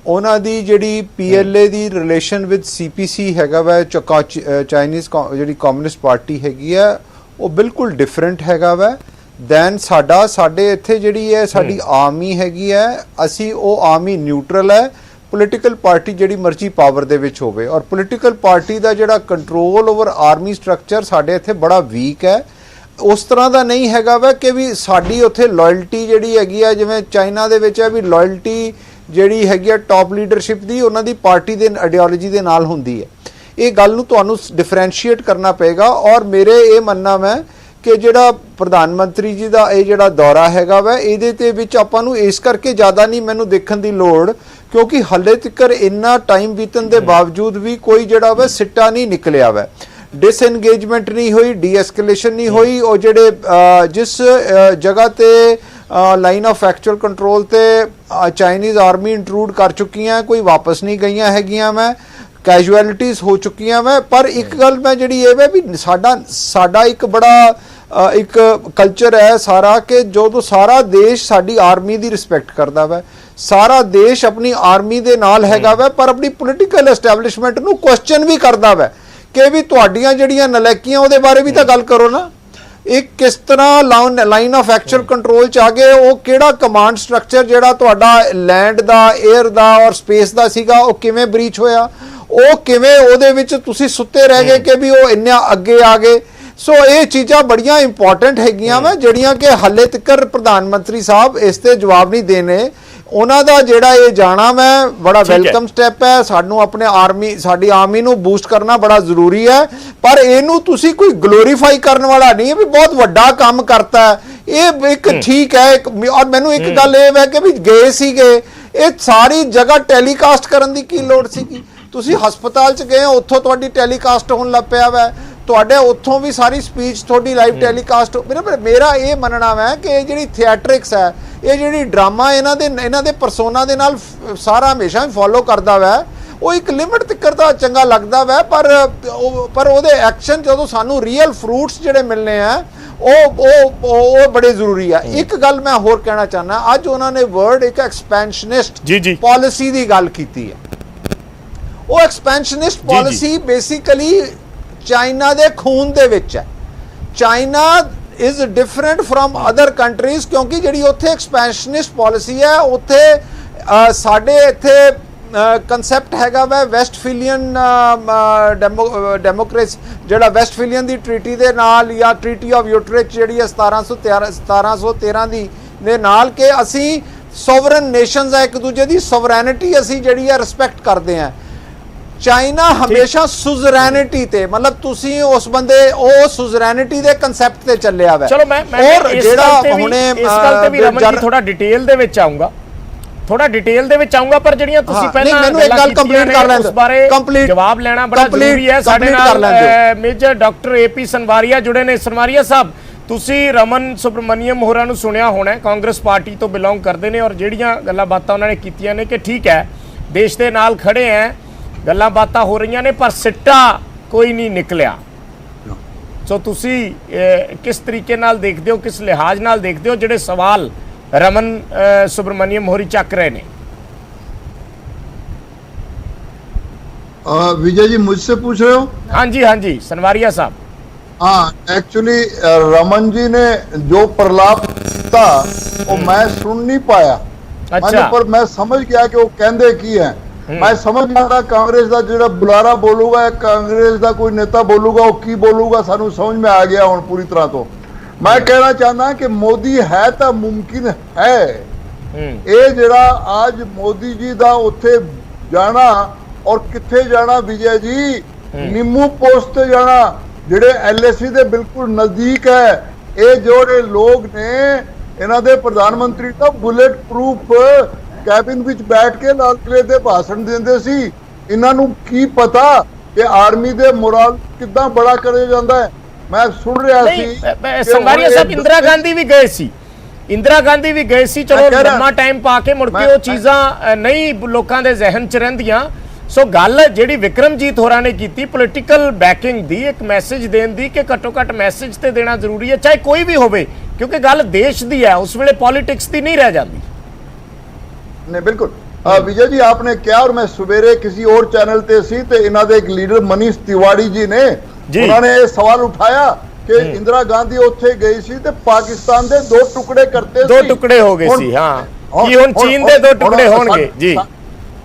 ਉਹਨਾਂ ਦੀ ਜਿਹੜੀ PLA the relation with CPC ਹੈਗਾ ਵਾ, ਚਾਈਨੀਜ਼ ਜਿਹੜੀ ਕਮਿਊਨਿਸਟ ਪਾਰਟੀ ਹੈਗੀ ਆ, ਉਹ ਬਿਲਕੁਲ ਡਿਫਰੈਂਟ ਹੈਗਾ ਵਾ ਦੈਨ ਸਾਡੇ ਇੱਥੇ ਜਿਹੜੀ ਹੈ ਸਾਡੀ ਆਰਮੀ ਹੈਗੀ ਹੈ। ਅਸੀਂ ਉਹ ਆਰਮੀ ਨਿਊਟਰਲ ਹੈ। ਪੋਲੀਟੀਕਲ ਪਾਰਟੀ ਜਿਹੜੀ ਮਰਜ਼ੀ ਪਾਵਰ ਦੇ ਵਿੱਚ ਹੋਵੇ ਔਰ ਪੋਲੀਟੀਕਲ ਪਾਰਟੀ ਦਾ ਜਿਹੜਾ ਕੰਟਰੋਲ ਓਵਰ ਆਰਮੀ ਸਟਰਕਚਰ ਸਾਡੇ ਇੱਥੇ ਬੜਾ ਵੀਕ ਹੈ। ਉਸ ਤਰ੍ਹਾਂ ਦਾ ਨਹੀਂ ਹੈਗਾ ਵਾ ਕਿ ਵੀ ਸਾਡੀ ਉੱਥੇ ਲਾਇਲਟੀ ਜਿਹੜੀ ਹੈਗੀ ਆ ਜਿਵੇਂ ਚਾਈਨਾ ਦੇ ਵਿੱਚ ਹੈ ਵੀ ਲਾਇਲਟੀ ਜਿਹੜੀ ਹੈਗੀ ਆ ਟੌਪ ਲੀਡਰਸ਼ਿਪ ਦੀ ਉਹਨਾਂ ਦੀ ਪਾਰਟੀ ਦੇ ਆਈਡੀਓਲੋਜੀ ਦੇ ਨਾਲ ਹੁੰਦੀ ਹੈ। ਇਹ ਗੱਲ ਨੂੰ ਤੁਹਾਨੂੰ ਡਿਫਰੈਂਸ਼ੀਏਟ ਕਰਨਾ ਪਏਗਾ। ਔਰ ਮੇਰੇ ਇਹ ਮੰਨਣਾ ਮੈਂ ਕਿ ਜਿਹੜਾ ਪ੍ਰਧਾਨ ਮੰਤਰੀ ਜੀ ਦਾ ਇਹ ਜਿਹੜਾ ਦੌਰਾ ਹੈਗਾ ਵਾ ਇਹਦੇ ਤੇ ਵਿੱਚ ਆਪਾਂ ਨੂੰ ਇਸ ਕਰਕੇ ਜ਼ਿਆਦਾ ਨਹੀਂ ਮੈਨੂੰ ਦੇਖਣ ਦੀ ਲੋੜ, ਕਿਉਂਕਿ ਹਲੇ ਤੱਕ ਇੰਨਾ ਟਾਈਮ ਬੀਤਣ ਦੇ ਬਾਵਜੂਦ ਵੀ ਕੋਈ ਜਿਹੜਾ ਵਾ ਸਿੱਟਾ ਨਹੀਂ ਨਿਕਲਿਆ ਵਾ, ਡਿਸਐਂਗੇਜਮੈਂਟ ਨਹੀਂ ਹੋਈ, ਡੀਐਸਕੇਲੇਸ਼ਨ ਨਹੀਂ ਹੋਈ। ਉਹ ਜਿਹੜੇ ਜਿਸ ਜਗ੍ਹਾ ਤੇ ਲਾਈਨ ਆਫ ਐਕਚੁਅਲ ਕੰਟਰੋਲ ਤੇ ਚਾਈਨੀਜ਼ ਆਰਮੀ ਇੰਟਰੂਡ ਕਰ ਚੁੱਕੀਆਂ, ਕੋਈ ਵਾਪਸ ਨਹੀਂ ਗਈਆਂ ਹੈਗੀਆਂ ਮੈਂ, ਕੈਜੂਅਲਿਟੀਜ਼ ਹੋ ਚੁੱਕੀਆਂ ਮੈਂ। ਪਰ ਇੱਕ ਗੱਲ ਮੈਂ ਜਿਹੜੀ ਇਹ ਵਾ ਵੀ ਸਾਡਾ ਇੱਕ ਬੜਾ ਇੱਕ ਕਲਚਰ ਹੈ ਸਾਰਾ ਕਿ ਜਦੋਂ ਸਾਰਾ ਦੇਸ਼ ਸਾਡੀ ਆਰਮੀ ਦੀ ਰਿਸਪੈਕਟ ਕਰਦਾ ਵਾ, ਸਾਰਾ ਦੇਸ਼ ਆਪਣੀ ਆਰਮੀ ਦੇ ਨਾਲ ਹੈਗਾ ਵਾ, ਪਰ ਆਪਣੀ ਪੋਲੀਟੀਕਲ ਐਸਟੈਬਲਿਸ਼ਮੈਂਟ ਨੂੰ ਕੁਐਸਚਨ ਵੀ ਕਰਦਾ ਵਾ ਕਿ ਵੀ ਤੁਹਾਡੀਆਂ ਜਿਹੜੀਆਂ ਨਲਾਇਕੀਆਂ ਉਹਦੇ ਬਾਰੇ ਵੀ ਤਾਂ ਗੱਲ ਕਰੋ ਨਾ। ਇਹ ਕਿਸ ਤਰ੍ਹਾਂ ਲਾਈਨ ਆਫ ਐਕਚੁਅਲ ਕੰਟਰੋਲ ਚ ਆ ਗਏ, ਉਹ ਕਿਹੜਾ ਕਮਾਂਡ ਸਟਰਕਚਰ ਜਿਹੜਾ ਤੁਹਾਡਾ ਲੈਂਡ ਦਾ, 에ਅਰ ਦਾ ਔਰ ਸਪੇਸ ਦਾ ਸੀਗਾ ਉਹ ਕਿਵੇਂ ਬ੍ਰੀਚ ਹੋਇਆ, ਉਹ ਕਿਵੇਂ ਉਹਦੇ ਵਿੱਚ ਤੁਸੀਂ ਸੁੱਤੇ ਰਹਿ ਗਏ ਕਿ ਵੀ ਉਹ ਇੰਨਾ ਅੱਗੇ ਆ ਗਏ। ਸੋ ਇਹ ਚੀਜ਼ਾਂ ਬੜੀਆਂ ਇੰਪੋਰਟੈਂਟ ਹੈਗੀਆਂ ਵਾ ਜਿਹੜੀਆਂ ਕਿ ਹਾਲੇ ਤੱਕ ਪ੍ਰਧਾਨ ਮੰਤਰੀ ਸਾਹਿਬ ਇਸ ਤੇ ਜਵਾਬ ਨਹੀਂ ਦੇਣੇ। ਉਹਨਾਂ ਦਾ ਜਿਹੜਾ ਇਹ ਜਾਣਾ ਮੈਂ ਬੜਾ ਠੀਕ ਹੈ। ਵੈਲਕਮ ਸਟੈਪ ਹੈ। ਸਾਨੂੰ ਆਪਣੇ ਸਾਡੀ ਆਰਮੀ ਨੂੰ ਬੂਸਟ ਕਰਨਾ ਬੜਾ ਜ਼ਰੂਰੀ ਹੈ, ਪਰ ਇਹਨੂੰ ਤੁਸੀਂ ਕੋਈ ਗਲੋਰੀਫਾਈ ਕਰਨ ਵਾਲਾ ਨਹੀਂ ਹੈ ਵੀ ਬਹੁਤ ਵੱਡਾ ਕੰਮ ਕਰਤਾ ਹੈ। ਇਹ ਇੱਕ ਠੀਕ ਹੈ ਔਰ ਮੈਨੂੰ ਇੱਕ ਗੱਲ ਇਹ ਹੈ ਕਿ ਵੀ ਗਏ ਸੀਗੇ, ਇਹ ਸਾਰੀ ਜਗ੍ਹਾ ਟੈਲੀਕਾਸਟ ਕਰਨ ਦੀ ਕੀ ਲੋੜ ਸੀਗੀ? ਤੁਸੀਂ ਹਸਪਤਾਲ 'ਚ ਗਏ, ਉੱਥੋਂ ਤੁਹਾਡੀ ਟੈਲੀਕਾਸਟ ਹੋਣ ਲੱਗ ਪਿਆ ਵਾ, ਤੁਹਾਡੇ ਉੱਥੋਂ ਵੀ ਸਾਰੀ ਸਪੀਚ ਤੁਹਾਡੀ ਲਾਈਵ ਟੈਲੀਕਾਸਟ। ਮੇਰਾ ਇਹ ਮੰਨਣਾ ਹੈ ਕਿ ਇਹ ਜਿਹੜੀ ਥੀਏਟਰਿਕਸ ਹੈ, ਇਹ ਜਿਹੜੀ ਡਰਾਮਾ ਇਹਨਾਂ ਦੇ ਪਰਸੋਨਾ ਦੇ ਨਾਲ ਸਾਰਾ ਹਮੇਸ਼ਾ ਹੀ ਫੋਲੋ ਕਰਦਾ ਵਾ, ਉਹ ਇੱਕ ਲਿਮਿਟ ਤੱਕ ਤਾਂ ਚੰਗਾ ਲੱਗਦਾ ਵਾ, ਪਰ ਉਹਦੇ ਐਕਸ਼ਨ ਜਦੋਂ ਸਾਨੂੰ ਰੀਅਲ ਫਰੂਟਸ ਜਿਹੜੇ ਮਿਲਨੇ ਆ ਉਹ ਬੜੇ ਜ਼ਰੂਰੀ ਆ। ਇੱਕ ਗੱਲ ਮੈਂ ਹੋਰ ਕਹਿਣਾ ਚਾਹੁੰਦਾ, ਅੱਜ ਉਹਨਾਂ ਨੇ ਵਰਡ ਇੱਕ ਐਕਸਪੈਂਸ਼ਨਿਸਟ ਪਾਲਿਸੀ ਦੀ ਗੱਲ ਕੀਤੀ ਹੈ। ਉਹ ਐਕਸਪੈਂਸ਼ਨਿਸਟ ਪਾਲਿਸੀ ਬੇਸਿਕਲੀ ਚਾਈਨਾ ਦੇ ਖੂਨ ਦੇ ਵਿੱਚ ਹੈ। China is different from other countries, ਕਿਉਂਕਿ ਜਿਹੜੀ ਉੱਥੇ ਐਕਸਪੈਂਸ਼ਨਿਸਟ ਪਾਲਿਸੀ ਹੈ, ਉੱਥੇ ਸਾਡੇ ਇੱਥੇ ਕਨਸੈਪਟ ਹੈਗਾ ਵਾ ਵੈਸਟਫੀਲੀਅਨ ਡੈਮੋਕ੍ਰੇਸੀ, ਜਿਹੜਾ ਵੈਸਟਫੀਲੀਅਨ ਦੀ ਟ੍ਰੀਟੀ ਦੇ ਨਾਲ ਜਾਂ ਟ੍ਰੀਟੀ ਆਫ ਯੂਟਰੇਚ ਜਿਹੜੀ ਹੈ 1713 ਦੀ ਦੇ ਨਾਲ, ਕਿ ਅਸੀਂ ਸੋਵਰਨ ਨੇਸ਼ਨਸ ਆ, ਇੱਕ ਦੂਜੇ ਦੀ ਸੋਵਰੈਨਿਟੀ ਅਸੀਂ ਜਿਹੜੀ ਹੈ ਰਿਸਪੈਕਟ ਕਰਦੇ ਹਾਂ। ਚਾਈਨਾ ਹਮੇਸ਼ਾ ਸੁਜ਼ਰੈਨਿਟੀ ਤੇ, ਮਤਲਬ ਤੁਸੀਂ ਉਸ ਬੰਦੇ ਉਹ ਸੁਜ਼ਰੈਨਿਟੀ ਦੇ ਕਨਸੈਪਟ ਤੇ ਚੱਲਿਆ ਵਾ। ਚਲੋ ਮੈਂ ਜਿਹੜਾ ਹੁਣੇ ਇਸ ਗੱਲ ਤੇ ਵੀ ਰਮਨ ਜੀ ਥੋੜਾ ਡਿਟੇਲ ਦੇ ਵਿੱਚ ਆਉਂਗਾ, ਪਰ ਜਿਹੜੀਆਂ ਤੁਸੀਂ ਪਹਿਲਾਂ ਮੈਨੂੰ ਇੱਕ ਗੱਲ ਕੰਪਲੀਟ ਕਰ ਲੈਣ ਉਸ ਬਾਰੇ ਜਵਾਬ ਲੈਣਾ ਬੜਾ ਜ਼ਰੂਰੀ ਹੈ। ਸਾਡੇ ਨਾਲ ਮੇਜਰ ਡਾਕਟਰ AP ਸਨਵਾਰੀਆ ਜੁੜੇ ਨੇ। ਸਨਵਾਰੀਆ ਸਾਹਿਬ, ਤੁਸੀਂ ਰਮਨ ਸੁਬਰਮਨੀਅਮ ਹੋਰਾਂ ਨੂੰ ਸੁਣਿਆ ਹੋਣਾ, ਕਾਂਗਰਸ ਪਾਰਟੀ ਤੋਂ ਬਿਲੋਂਗ ਕਰਦੇ ਨੇ, ਔਰ ਜਿਹੜੀਆਂ ਗੱਲਾਂ ਬਾਤਾਂ ਉਹਨਾਂ ਨੇ ਕੀਤੀਆਂ ਨੇ ਕਿ ਠੀਕ ਹੈ ਦੇਸ਼ ਦੇ ਨਾਲ ਖੜੇ ਹੈ, ਗੱਲਾਂ ਬਾਤਾਂ ਹੋ ਰਹੀਆਂ ਨੇ, ਪਰ ਸਿੱਟਾ ਕੋਈ ਨਹੀਂ ਨਿਕਲਿਆ। ਸੋ ਤੁਸੀਂ ਕਿਸ ਤਰੀਕੇ ਨਾਲ ਦੇਖਦੇ ਹੋ, ਕਿਸ ਲਿਹਾਜ਼ ਨਾਲ ਦੇਖਦੇ ਹੋ ਜਿਹੜੇ ਸਵਾਲ रमन सुब्रमण्यम होरी चक रहे ने? विजय जी मुझसे पूछ रहे हो? हाँ जी सनवारिया साहब। हाँ, एक्चुअली रमन जी ने जो प्रलाप था वो मैं सुन नहीं पाया। अच्छा। पर मैं समझ गया कि वो कहंदे की है। मैं समझ गया कांग्रेस का जो बुलारा बोलूगा, कांग्रेस का कोई नेता बोलूगा, वो की बोलूगा, सानू समझ में आ गया हुण पूरी तरह। तो मैं कहना चाहता कि मोदी है तो मुमकिन है। ये जरा आज मोदी जी का उत्थे जाना और किथे जाना विजय जी, निम्मू पोस्ट ते जाना जेड़े LSE दे बिल्कुल नजदीक है। ये जोड़े लोग ने इन्हां दे प्रधानमंत्री तो बुलेट प्रूफ कैबिन विच बैठ के लाल किले ते भाषण देंदे सी। इन्हां नूं की पता कि आर्मी दे मोराल किद्दां बड़ा करे जांदा है। मैं सुन रहा सी संवारिया साहब, इंदिरा गांधी भी गए सी, चलो लंबा टाइम पा के मुड़ के वो चीज़ां नहीं लोगों के जहन च रहिंदियां। सो गल जिहड़ी विक्रमजीत होरां ने कीती पोलिटिकल बैकिंग दी, एक मैसेज देण दी कि घट्टो घट्ट मैसेज ते देना जरूरी है, चाहे कोई भी होवे, क्योंकि गल देश दी है, उस वेले पॉलिटिक्स दी नहीं रह जाती। नहीं बिल्कुल विजय जी आपने क्या, और मैं सवेरे किसी और चैनल ते सी ते इन्हां दे एक लीडर मनीष तिवाड़ी जी ने उन्होंने सवाल उठाया कि इंदिरा गांधी उत्थे गई सी ते पाकिस्तान दे दो टुकड़े करते दो टुकड़े हो गए सी। हाँ, कि हुण चीन दे दो टुकड़े होणगे जी।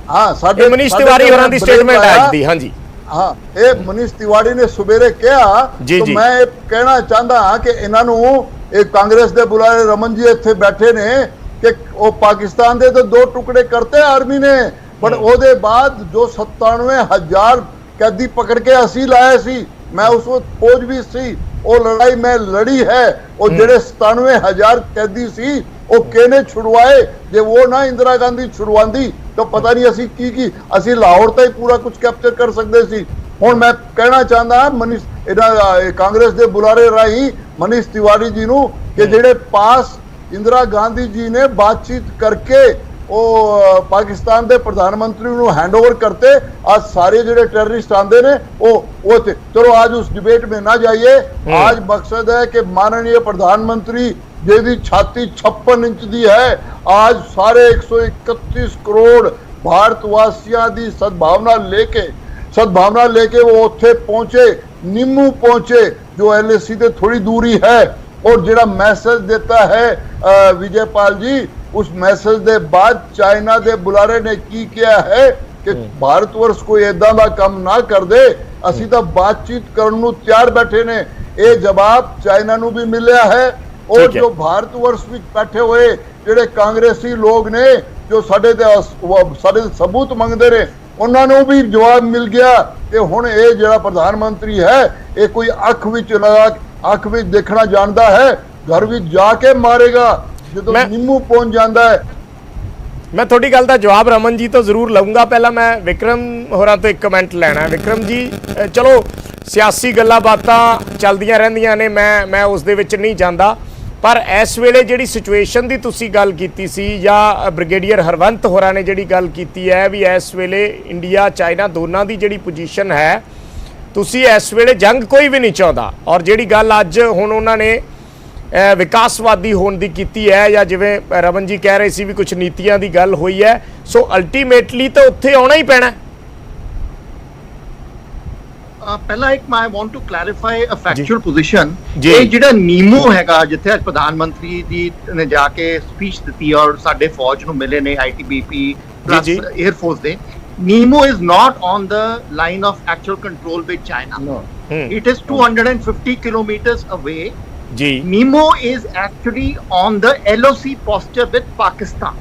हाँ, साडे मनीष तिवारी होरां दी स्टेटमेंट है आज दी। हाँ जी, हाँ, ये मनीष तिवाड़ी ने सवेरे कहा। तो मैं कहना चाहता हाँ कि इन्हां नूं एक कांग्रेस दे बुलारे रमन जी इत्थे बैठे ने कि वो पाकिस्तान दे तो दो टुकड़े करते आर्मी ने, पर ओदे बाद जो 97,000 कैदी पकड़ के असी लाए सी, मैं उस वक्त फौज भी सी, वो लड़ाई मैं लड़ी है। और जेड़े 97,000 कैदी सी वो केने छुड़वाए, जे वो ना इंदिरा गांधी छुड़वांदी तो पता नहीं असी की असी लाहौर तक पूरा कुछ कैप्चर कर सकते सी। हुण मैं कहना चाहता मनीष कांग्रेस दे बुलारे राही मनीष तिवारी जी नूं कि जेड़े पास इंदिरा गांधी जी ने बातचीत करके वो पाकिस्तान के प्रधानमंत्री को हैंडओवर करते, आज सारे जो टेररिस्ट आते ने वो थे। चलो आज उस डिबेट में ना जाइए। आज मकसद है कि माननीय प्रधानमंत्री जी छाती 56 इंच दी है, आज सारे 131 करोड़ भारतवासियों की सद्भावना लेके वो उत्थे पहुंचे, निम्मू पहुंचे जो LSE से थोड़ी दूरी है। और जो मैसेज देता है विजयपाल जी, उस मैसेज के बाद चाइना के बुलारे ने की किया है कि भारतवर्ष कोई ऐदा दा काम ना कर दे, असी तो बातचीत करने नूं तैयार बैठे ने। ये जवाब चाइना नूं भी मिलिया है। और जो भारतवर्ष में बैठे हुए जेडे कांग्रेसी लोग ने ਜੋ ਸਾਡੇ ਤੇ ਸਬੂਤ ਮੰਗਦੇ ਨੇ ਉਹਨਾਂ ਨੂੰ ਵੀ ਜਵਾਬ ਮਿਲ ਗਿਆ ਕਿ ਹੁਣ ਇਹ ਜਿਹੜਾ ਪ੍ਰਧਾਨ ਮੰਤਰੀ ਹੈ ਇਹ ਕੋਈ ਅੱਖ ਵਿੱਚ ਦੇਖਣਾ ਜਾਣਦਾ ਹੈ, ਘਰ ਵਿੱਚ ਜਾ ਕੇ ਮਾਰੇਗਾ ਜਦੋਂ ਨਿੰਮੂ ਪਹੁੰਚ ਜਾਂਦਾ ਹੈ। मैं थोड़ी गल का जवाब रमन जी तो जरूर लूँगा, पहला मैं विक्रम होरां तो एक कमेंट लेना है। विक्रम जी चलो सियासी गल्लां बातां चलदियां रहिंदियां ने, मैं उस दे विच नहीं जांदा, पर इस वेले जिहड़ी सिचुएशन की तुसीं गल कीती सी या ब्रिगेडियर हरवंत होरां ने जिहड़ी गल कीती है भी इस वेले इंडिया चाइना दोनों की जिहड़ी पोजीशन है, तुसीं इस वेले जंग कोई भी नहीं चाहुंदा, और जिहड़ी गल अज हुण उन्हां ने विकासवादी होने की कीती है या जिवें रमन जी कह रहे सी भी कुछ नीतियां की गल हुई है, सो अल्टीमेटली तो उत्थे आना ही पैना। पहला एक मैं want to clarify a factual position, ये जिहड़ा नीमो हैगा जिथे आज प्रधानमंत्री जी ने जाके स्पीच दी और साडे फौज नूं मिले ने ITBP plus air force they, Nemo is not on the line of actual control with China, it is 250 kilometres away. Nemo is actually on the LOC posture with Pakistan.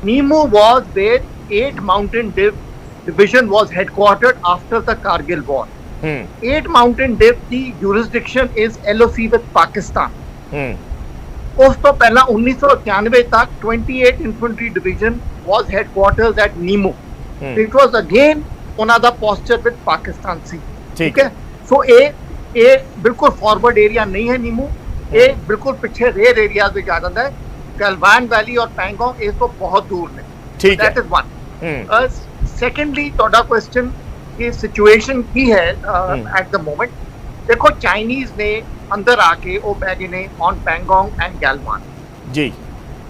Nemo was where 8 Mountain Division was headquartered after the Kargil war. 8 Mountain Div the jurisdiction is LOC with Pakistan. ਉਸ ਤੋਂ ਪਹਿਲਾਂ 1991 ਤੱਕ 28 Infantry Division was headquarters at Nemo. It was again ਉਹਨਾਂ ਦਾ posture with Pakistan ਸੀ, ਠੀਕ ਹੈ। ਸੋ ਇਹ ਬਿਲਕੁਲ forward area ਨਹੀਂ ਹੈ ਨੀਮੂ, ਇਹ ਬਿਲਕੁਲ ਪਿੱਛੇ ਰੇਅਰ ਏਰੀਆਜ਼ ਵਿੱਚ ਆ ਜਾਂਦਾ ਹੈ। ਗਲਵਾਨ ਵੈਲੀ ਔਰ ਪੈਂਗੋਂਗ ਇਸ ਤੋਂ ਬਹੁਤ ਦੂਰ ਨੇ, ਠੀਕ ਹੈ। that is one. Secondly, ਤੁਹਾਡਾ ਕੁਐਸਚਨ ਕਿ ਸਿਚੁਏਸ਼ਨ ਕੀ ਹੈ ਐਟ ਦ ਮੋਮੈਂਟ, ਦੇਖੋ ਚਾਈਨੀਜ਼ ਨੇ ਅੰਦਰ ਆ ਕੇ ਉਹ ਬਹਿ ਗਏ ਨੇ ਔਨ ਪੈਂਗੋਂਗ ਐਂਡ ਗਲਵਾਨ ਜੀ।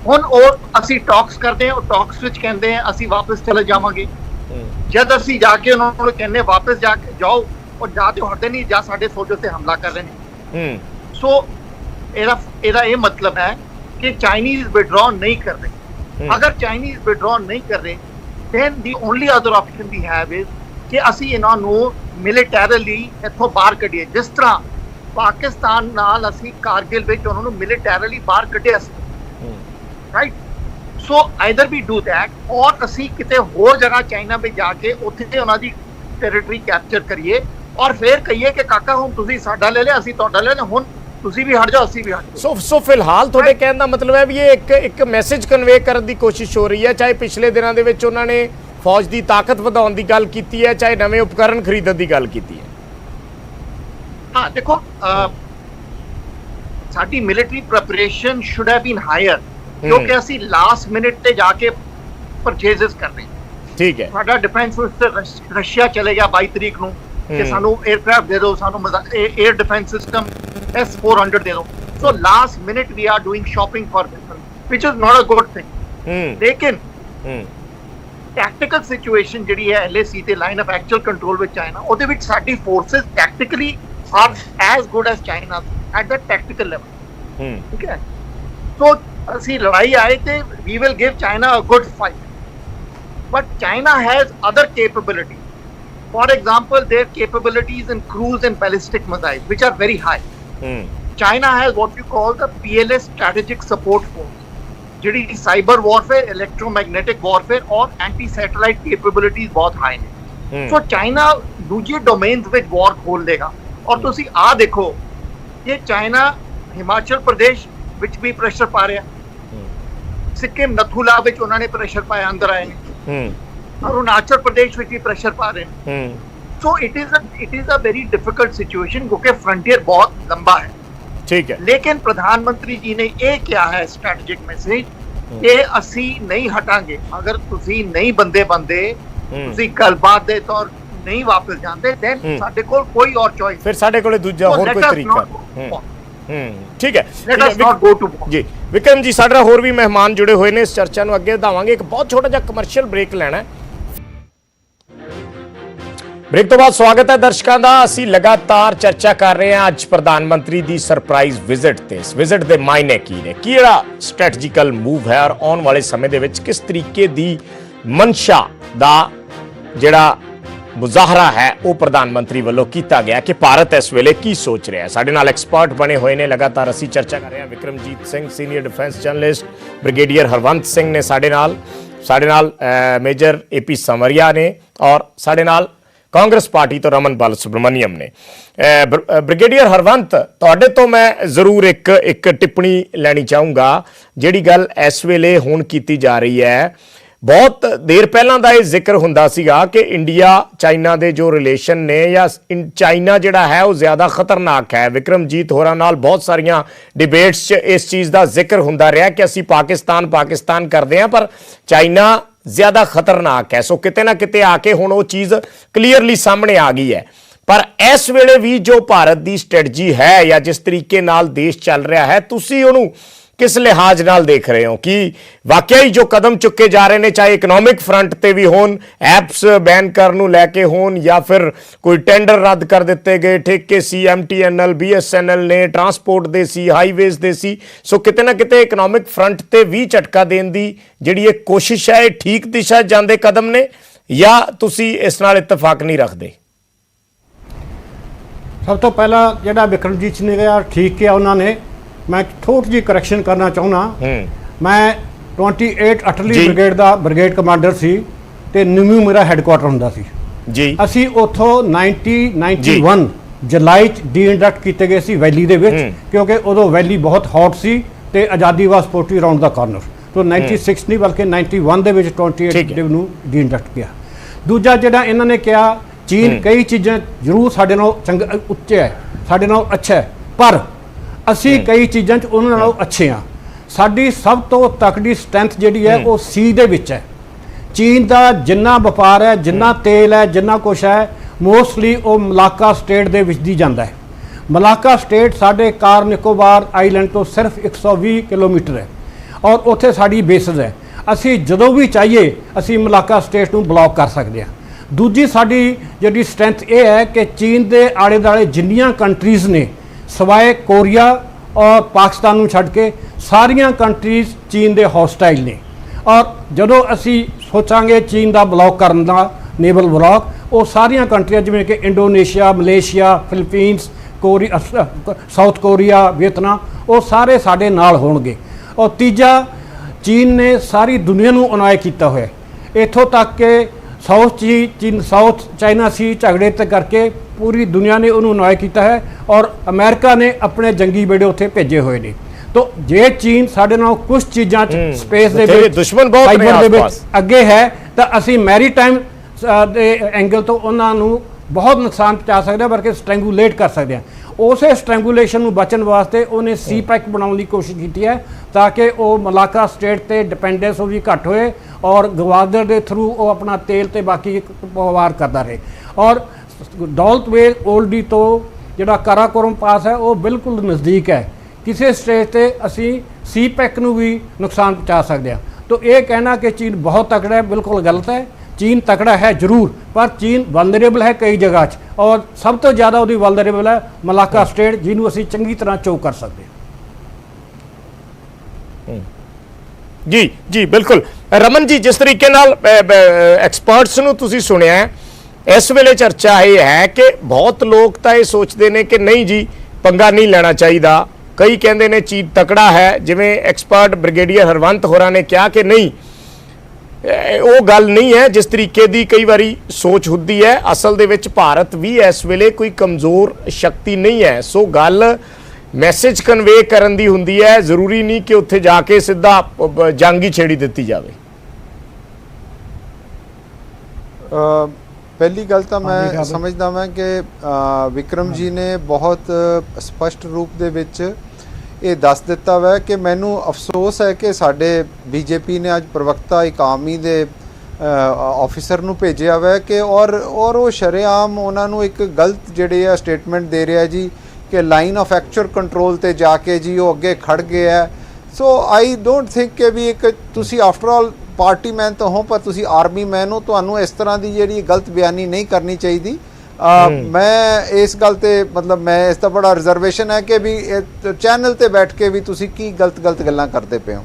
ਹੁਣ ਉਹ ਅਸੀਂ ਟਾਕਸ ਕਰਦੇ ਹਾਂ, ਉਹ ਟਾਕਸ ਵਿੱਚ ਕਹਿੰਦੇ ਆ ਅਸੀਂ ਵਾਪਸ ਚਲੇ ਜਾਵਾਂਗੇ। ਜਦ ਅਸੀਂ ਜਾ ਕੇ ਉਹਨਾਂ ਨੂੰ ਕਹਿੰਦੇ ਵਾਪਸ ਜਾ ਕੇ ਜਾਓ, और जाते हटते नहीं, जा साडे फौजों से हमला कर रहे हैं। सो एदा ये मतलब है कि चाइनीज विड्रॉ नहीं कर रहे। अगर चाइनीज विड्रॉ नहीं कर रहे, then the only other option we have is कि ਅਸੀਂ ਇਹਨਾਂ ਨੂੰ ਮਿਲੀਟੈਰਲੀ ਇੱਥੋਂ ਬਾਹਰ ਕੱਢੀਏ, ਜਿਸ ਤਰ੍ਹਾਂ ਪਾਕਿਸਤਾਨ ਨਾਲ ਅਸੀਂ ਕਾਰਗਿਲ ਵਿੱਚ ਉਹਨਾਂ ਨੂੰ ਮਿਲੀਟੈਰਲੀ ਬਾਹਰ ਕੱਢਿਆ ਸੀ, right. So either we do that, or ਅਸੀਂ ਕਿਤੇ ਹੋਰ ਜਗ੍ਹਾ ਚਾਈਨਾ ਵਿੱਚ ਜਾ ਕੇ ਉੱਥੇ ਉਹਨਾਂ ਦੀ ਟੈਰੀਟਰੀ ਕੈਪਚਰ ਕਰੀਏ और फिर कहिए कि काका हम तुसी साडा ले लिया, असी तुहाडा ले लिया, हुण तुसी भी हट जाओ असी भी हट जाओ। सो फिलहाल ਤੁਹਾਡੇ ਕਹਿਣ ਦਾ ਮਤਲਬ ਹੈ ਵੀ ਇਹ ਇੱਕ ਮੈਸੇਜ ਕਨਵੇ ਕਰਨ ਦੀ ਕੋਸ਼ਿਸ਼ ਹੋ ਰਹੀ ਹੈ, ਚਾਹੇ ਪਿਛਲੇ ਦਿਨਾਂ ਦੇ ਵਿੱਚ ਉਹਨਾਂ ਨੇ ਫੌਜ ਦੀ ਤਾਕਤ ਵਧਾਉਣ ਦੀ ਗੱਲ ਕੀਤੀ ਹੈ, ਚਾਹੇ ਨਵੇਂ ਉਪਕਰਨ ਖਰੀਦਣ ਦੀ ਗੱਲ ਕੀਤੀ ਹੈ। ਹਾਂ ਦੇਖੋ, ਸਾਡੀ military preparation should have been higher, ਕਿਉਂਕਿ ਅਸੀਂ ਲਾਸਟ ਮਿੰਟ ਤੇ ਜਾ ਕੇ ਪਰਚੇਜ਼ਸ ਕਰ ਰਹੇ, ਠੀਕ ਹੈ। ਸਾਡਾ ਡਿਫੈਂਸ ਮਿਨਿਸਟਰ ਰਸ਼ੀਆ ਚਲੇ ਗਿਆ 22 ਤਰੀਕ ਨੂੰ कि सानू एयरक्राफ्ट दे दो, सानू एयर डिफेंस सिस्टम S-400 दे दो। So last minute we are doing shopping for this, which is not a good thing. लेकिन टैक्टिकल सिचुएशन जिहड़ी है LAC ते लाइन ऑफ एक्चुअल कंट्रोल विच चाइना, ओदे विच साडी forces tactically are as good as China at the tactical level, ठीक है। सो ਅਸੀਂ ਲੜਾਈ ਆਏ ਤੇ we will give China a good fight, but China has other capabilities. For example, their capabilities in cruise and ballistic missiles, which are very high. China has what you call the PLS strategic support force, जिहड़ी cyber warfare, electromagnetic warfare और anti-satellite capabilities बहुत high ने। So China दूसरे domains ਵਿੱਚ war खोल देगा। और तुसी आ देखो, ये China हिमाचल प्रदेश ਵਿੱਚ भी pressure पा रहा, सिक्किम नथुला ਵਿੱਚ ਉਹਨਾਂ ਨੇ pressure पाया, अंदर आए ने, अरुणाचल प्रदेश में भी प्रेशर पा रहे हैं। So it is a very difficult situation, क्योंकि फ्रंटियर बहुत लंबा है, ठीक है। लेकिन प्रधानमंत्री जी ने ये क्या है स्ट्रैटेजिक मैसेज कि ਅਸੀਂ नहीं हटांगे, अगर ਤੁਸੀਂ नहीं ਬੰਦੇ ਤੁਸੀਂ ਗੱਲਬਾਤ ਦੇ ਤੌਰ नहीं वापस जाते, then ਸਾਡੇ ਕੋਲ ਕੋਈ और चॉइस, फिर ਸਾਡੇ ਕੋਲੇ ਦੂਜਾ ਹੋਰ ਕੋਈ ਤਰੀਕਾ, ठीक है। Let us not go to war। जी विक्रम जी, ਸਾਡੇ ਨਾਲ ਹੋਰ ਵੀ ਮਹਿਮਾਨ ਜੁੜੇ ਹੋਏ ਨੇ, ਇਸ ਚਰਚਾ ਨੂੰ ਅੱਗੇ ਵਧਾਵਾਂਗੇ। ਇੱਕ ਬਹੁਤ ਛੋਟਾ ਜਿਹਾ ਕਮਰਸ਼ੀਅਲ ਬ੍ਰੇਕ ਲੈਣਾ ਹੈ। ब्रेक तो बाद स्वागत है दर्शकों का। ਅਸੀਂ लगातार चर्चा कर रहे हैं ਅੱਜ ਪ੍ਰਧਾਨ ਮੰਤਰੀ ਦੀ ਸਰਪ੍ਰਾਈਜ਼ ਵਿਜ਼ਿਟ ਤੇ। ਇਸ ਵਿਜ਼ਿਟ ਦੇ ਮਾਇਨੇ ਕੀ ਨੇ, ਕਿਹੜਾ ਸਟ੍ਰੈਟਜੀਕਲ ਮੂਵ ਹੈ, ਔਰ ਆਉਣ ਵਾਲੇ ਸਮੇਂ ਦੇ ਵਿੱਚ ਕਿਸ ਤਰੀਕੇ ਦੀ ਮਨਸ਼ਾ ਦਾ ਜਿਹੜਾ ਮੁਜ਼ਾਹਰਾ ਹੈ ਉਹ ਪ੍ਰਧਾਨ ਮੰਤਰੀ ਵੱਲੋਂ ਕੀਤਾ ਗਿਆ ਕਿ ਭਾਰਤ ਇਸ ਵੇਲੇ ਕੀ ਸੋਚ ਰਿਹਾ ਹੈ। ਸਾਡੇ ਨਾਲ ਐਕਸਪਰਟ ਬਣੇ ਹੋਏ ਨੇ, ਲਗਾਤਾਰ ਅਸੀਂ ਚਰਚਾ ਕਰ ਰਹੇ ਹਾਂ। Vikramjit Singh senior defence journalist, brigadier Harwant Singh ਨੇ ਸਾਡੇ ਨਾਲ, ਸਾਡੇ ਨਾਲ ਮੇਜਰ AP ਸਮਰੀਆ ਨੇ ਔਰ ਸਾਡੇ ਨਾਲ ਕਾਂਗਰਸ ਪਾਰਟੀ ਤੋਂ ਰਮਨ ਬਾਲ ਸੁਬਰਮਨੀਅਮ ਨੇ। ਬ੍ਰਿਗੇਡੀਅਰ ਹਰਵੰਤ, ਤੁਹਾਡੇ ਤੋਂ ਮੈਂ ਜ਼ਰੂਰ ਇੱਕ ਟਿੱਪਣੀ ਲੈਣੀ ਚਾਹੂੰਗਾ। ਜਿਹੜੀ ਗੱਲ ਇਸ ਵੇਲੇ ਹੁਣ ਕੀਤੀ ਜਾ ਰਹੀ ਹੈ, ਬਹੁਤ ਦੇਰ ਪਹਿਲਾਂ ਦਾ ਇਹ ਜ਼ਿਕਰ ਹੁੰਦਾ ਸੀਗਾ ਕਿ ਇੰਡੀਆ ਚਾਈਨਾ ਦੇ ਜੋ ਰਿਲੇਸ਼ਨ ਨੇ ਜਾਂ ਚਾਈਨਾ ਜਿਹੜਾ ਹੈ ਉਹ ਜ਼ਿਆਦਾ ਖਤਰਨਾਕ ਹੈ। ਵਿਕਰਮਜੀਤ ਹੋਰਾਂ ਨਾਲ ਬਹੁਤ ਸਾਰੀਆਂ ਡਿਬੇਟਸ 'ਚ ਇਸ ਚੀਜ਼ ਦਾ ਜ਼ਿਕਰ ਹੁੰਦਾ ਰਿਹਾ ਕਿ ਅਸੀਂ ਪਾਕਿਸਤਾਨ ਕਰਦੇ ਹਾਂ, ਪਰ ਚਾਈਨਾ ਜ਼ਿਆਦਾ ਖਤਰਨਾਕ ਹੈ। ਸੋ ਕਿਤੇ ਨਾ ਕਿਤੇ ਆ ਕੇ ਹੁਣ ਉਹ ਚੀਜ਼ ਕਲੀਅਰਲੀ ਸਾਹਮਣੇ ਆ ਗਈ ਹੈ। ਪਰ ਇਸ ਵੇਲੇ ਵੀ ਜੋ ਭਾਰਤ ਦੀ ਸਟ੍ਰੈਟਜੀ ਹੈ ਜਾਂ ਜਿਸ ਤਰੀਕੇ ਨਾਲ ਦੇਸ਼ ਚੱਲ ਰਿਹਾ ਹੈ, ਤੁਸੀਂ ਉਹਨੂੰ किस लिहाज नाल देख रहे हो कि वाकई जो कदम चुके जा रहे हैं, चाहे इकनॉमिक फ्रंट ते भी होन, एप्स बैन करने लैके होन या फिर कोई टेंडर रद्द कर दिते गए, ठेके सी, MTNL BSNL ने ट्रांसपोर्ट दे सी, हाईवेज दे सी, सो किते ना किते इकनॉमिक फ्रंट ते भी झटका देने की जिहड़ी एक कोशिश है, ठीक दिशा जांदे कदम ने या तुसी इस नाल इत्तेफाक नहीं रखते? सब तो पहला जिहड़ा विक्रमजीत ने कहा ठीक किया उन्होंने, मैं थोड़ी जी करैक्शन करना चाहना। मैं 28 अटली ब्रिगेड का ब्रिगेड कमांडर सी ते न्यू मेरा हैडकुआटर हुंदा सी जी। असी उथों 1991 जुलाई डी इंडक्ट किए गए सी वैली दे विच, क्योंकि उदों वैली बहुत हॉट सी ते आज़ादी वास पोल्ट्री राउंड दा कॉर्नर, तो 96 नहीं बल्कि 91 दे विच 28 नूं डी इंडक्ट किया। दूजा जिहड़ा इन्हां ने कहा चीन कई चीज़ां जरूर साडे नाल चंगा उच्चे है, साडे नाल अच्छा है, पर ਅਸੀਂ ਕਈ ਚੀਜ਼ਾਂ 'ਚ ਉਹਨਾਂ ਨਾਲੋਂ ਅੱਛੇ ਹਾਂ। ਸਾਡੀ ਸਭ ਤੋਂ ਤਕੜੀ ਸਟਰੈਂਥ ਜਿਹੜੀ ਹੈ ਉਹ ਸੀ ਦੇ ਵਿੱਚ ਹੈ। ਚੀਨ ਦਾ ਜਿੰਨਾ ਵਪਾਰ ਹੈ, ਜਿੰਨਾ ਤੇਲ ਹੈ, ਜਿੰਨਾ ਕੁਛ ਹੈ, ਮੋਸਟਲੀ ਉਹ ਮਲਾਕਾ ਸਟੇਟ ਦੇ ਵਿੱਚ ਦੀ ਜਾਂਦਾ ਹੈ। ਮਲਾਕਾ ਸਟੇਟ ਸਾਡੇ ਕਾਰ ਨਿਕੋਬਾਰ ਆਈਲੈਂਡ ਤੋਂ ਸਿਰਫ 120 ਕਿਲੋਮੀਟਰ ਹੈ ਔਰ ਉੱਥੇ ਸਾਡੀ ਬੇਸਿਸ ਹੈ। ਅਸੀਂ ਜਦੋਂ ਵੀ ਚਾਹੀਏ ਅਸੀਂ ਮਲਾਕਾ ਸਟੇਟ ਨੂੰ ਬਲੌਕ ਕਰ ਸਕਦੇ ਹਾਂ। ਦੂਜੀ ਸਾਡੀ ਜਿਹੜੀ ਸਟਰੈਂਥ ਇਹ ਹੈ ਕਿ ਚੀਨ ਦੇ ਆਲੇ ਦੁਆਲੇ ਜਿੰਨੀਆਂ ਕੰਟਰੀਜ਼ ਨੇ ਸਵਾਏ ਕੋਰੀਆ और पाकिस्तान ਨੂੰ ਛੱਡ ਕੇ ਸਾਰੀਆਂ ਕੰਟਰੀਜ਼ ਚੀਨ ਦੇ ਹੌਸਟਾਈਲ ਨੇ ਔਰ ਜਦੋਂ ਅਸੀਂ ਸੋਚਾਂਗੇ ਚੀਨ ਦਾ ਬਲੌਕ ਕਰਨ ਦਾ ਨੇਵਲ ਬਲੌਕ, ਉਹ ਸਾਰੀਆਂ ਕੰਟਰੀਆਂ ਜਿਵੇਂ ਕਿ Indonesia, Malaysia, Philippines, Korea, south Korea, Vietnam, ਉਹ ਸਾਰੇ ਸਾਡੇ ਨਾਲ ਹੋਣਗੇ। ਔਰ ਤੀਜਾ ਚੀਨ ਨੇ ਸਾਰੀ ਦੁਨੀਆ ਨੂੰ ਅਨਾਇ ਕੀਤਾ ਹੋਇਆ, ਇੱਥੋਂ ਤੱਕ ਕਿ साउथ चाइना सी झगड़े ते करके पूरी दुनिया ने उन्होंने अनाय किया है और अमेरिका ने अपने जंगी बेड़े उत्थे भेजे हुए हैं। तो जे चीन साडे नाल कुछ चीज़ां स्पेस दे विच दुश्मन बहुत अगे है तो असी मैरीटाइम दे एंगल तो उन्हां नूं बहुत नुकसान पहुँचा सकते हैं, बल्कि स्ट्रैंगूलेट कर सकते हैं। उस स्ट्रैंगूलेशन नूं बचन वास्ते उन्हें सी पैक बनाने की कोशिश की है ताकि वो मलाका स्टेट ते डिपेंडेंस भी घट होए और गवादर के थ्रू वो अपना तेल ते बाकी व्यवहार करता रहे। और दौलत वे ओल्डी तो जिहड़ा काराकोरम पास है वो बिल्कुल नज़दीक है, किसी स्टेज से असी सी पैक नूं भी नुकसान पहुँचा सकते हैं। तो ये कहना कि चीन बहुत तकड़ा है बिल्कुल गलत है। चीन तकड़ा है जरूर, पर चीन वल्नरेबल है कई जगह और सब तो ज़्यादा वो वल्नरेबल है मलाका स्टेट, जिन्होंने असी चंगी तरह चौक कर सकते हैं। जी जी बिल्कुल। रमन जी, जिस तरीके नाल एक्सपर्ट्स नूं तुसीं सुनिया है, इस वेले चर्चा ये है कि बहुत लोग तो ये सोचते हैं कि नहीं जी पंगा नहीं लेना चाहिए, कई कहते हैं चीन तकड़ा है, जिवें एक्सपर्ट ब्रिगेडियर हरवंत होरां ने कहा कि नहीं वो गल नहीं है जिस तरीके की कई बारी सोच होती है। असल दे विच भारत भी इस वेले कोई कमज़ोर शक्ति नहीं है। सो गल मैसेज कन्वे करन दी हुंदी है, जरूरी नहीं कि उत्थे जाके सीधा जंग ही छेड़ी दित्ती जावे। पहली गल तो मैं समझदा मैं कि विक्रम जी ने बहुत स्पष्ट रूप दे विच ये दस दिता वै कि मैनू अफसोस है कि साडे बीजेपी ने अज प्रवक्ता एक आर्मी दे ऑफिसर नू भेजिया वै कि और वो शरेआम उन्होंने एक गलत जिहड़ी है स्टेटमेंट दे रहा जी कि लाइन ऑफ एक्चुअल कंट्रोल ते जाके जी वो अगे खड़ गया है। सो आई डोंट थिंक कि भी एक तुसी आफ्टर ऑल पार्टी मैन तो हो पर तुसी आर्मी मैन हो, तुहानू इस तरह की जिहड़ी गलत बयानी नहीं करनी चाहिए। मैं इस गल ते मतलब मैं इसका बड़ा रिजर्वेशन है कि भी चैनल ते बैठ के भी तुसी की गलत गल्लां करते पे हो,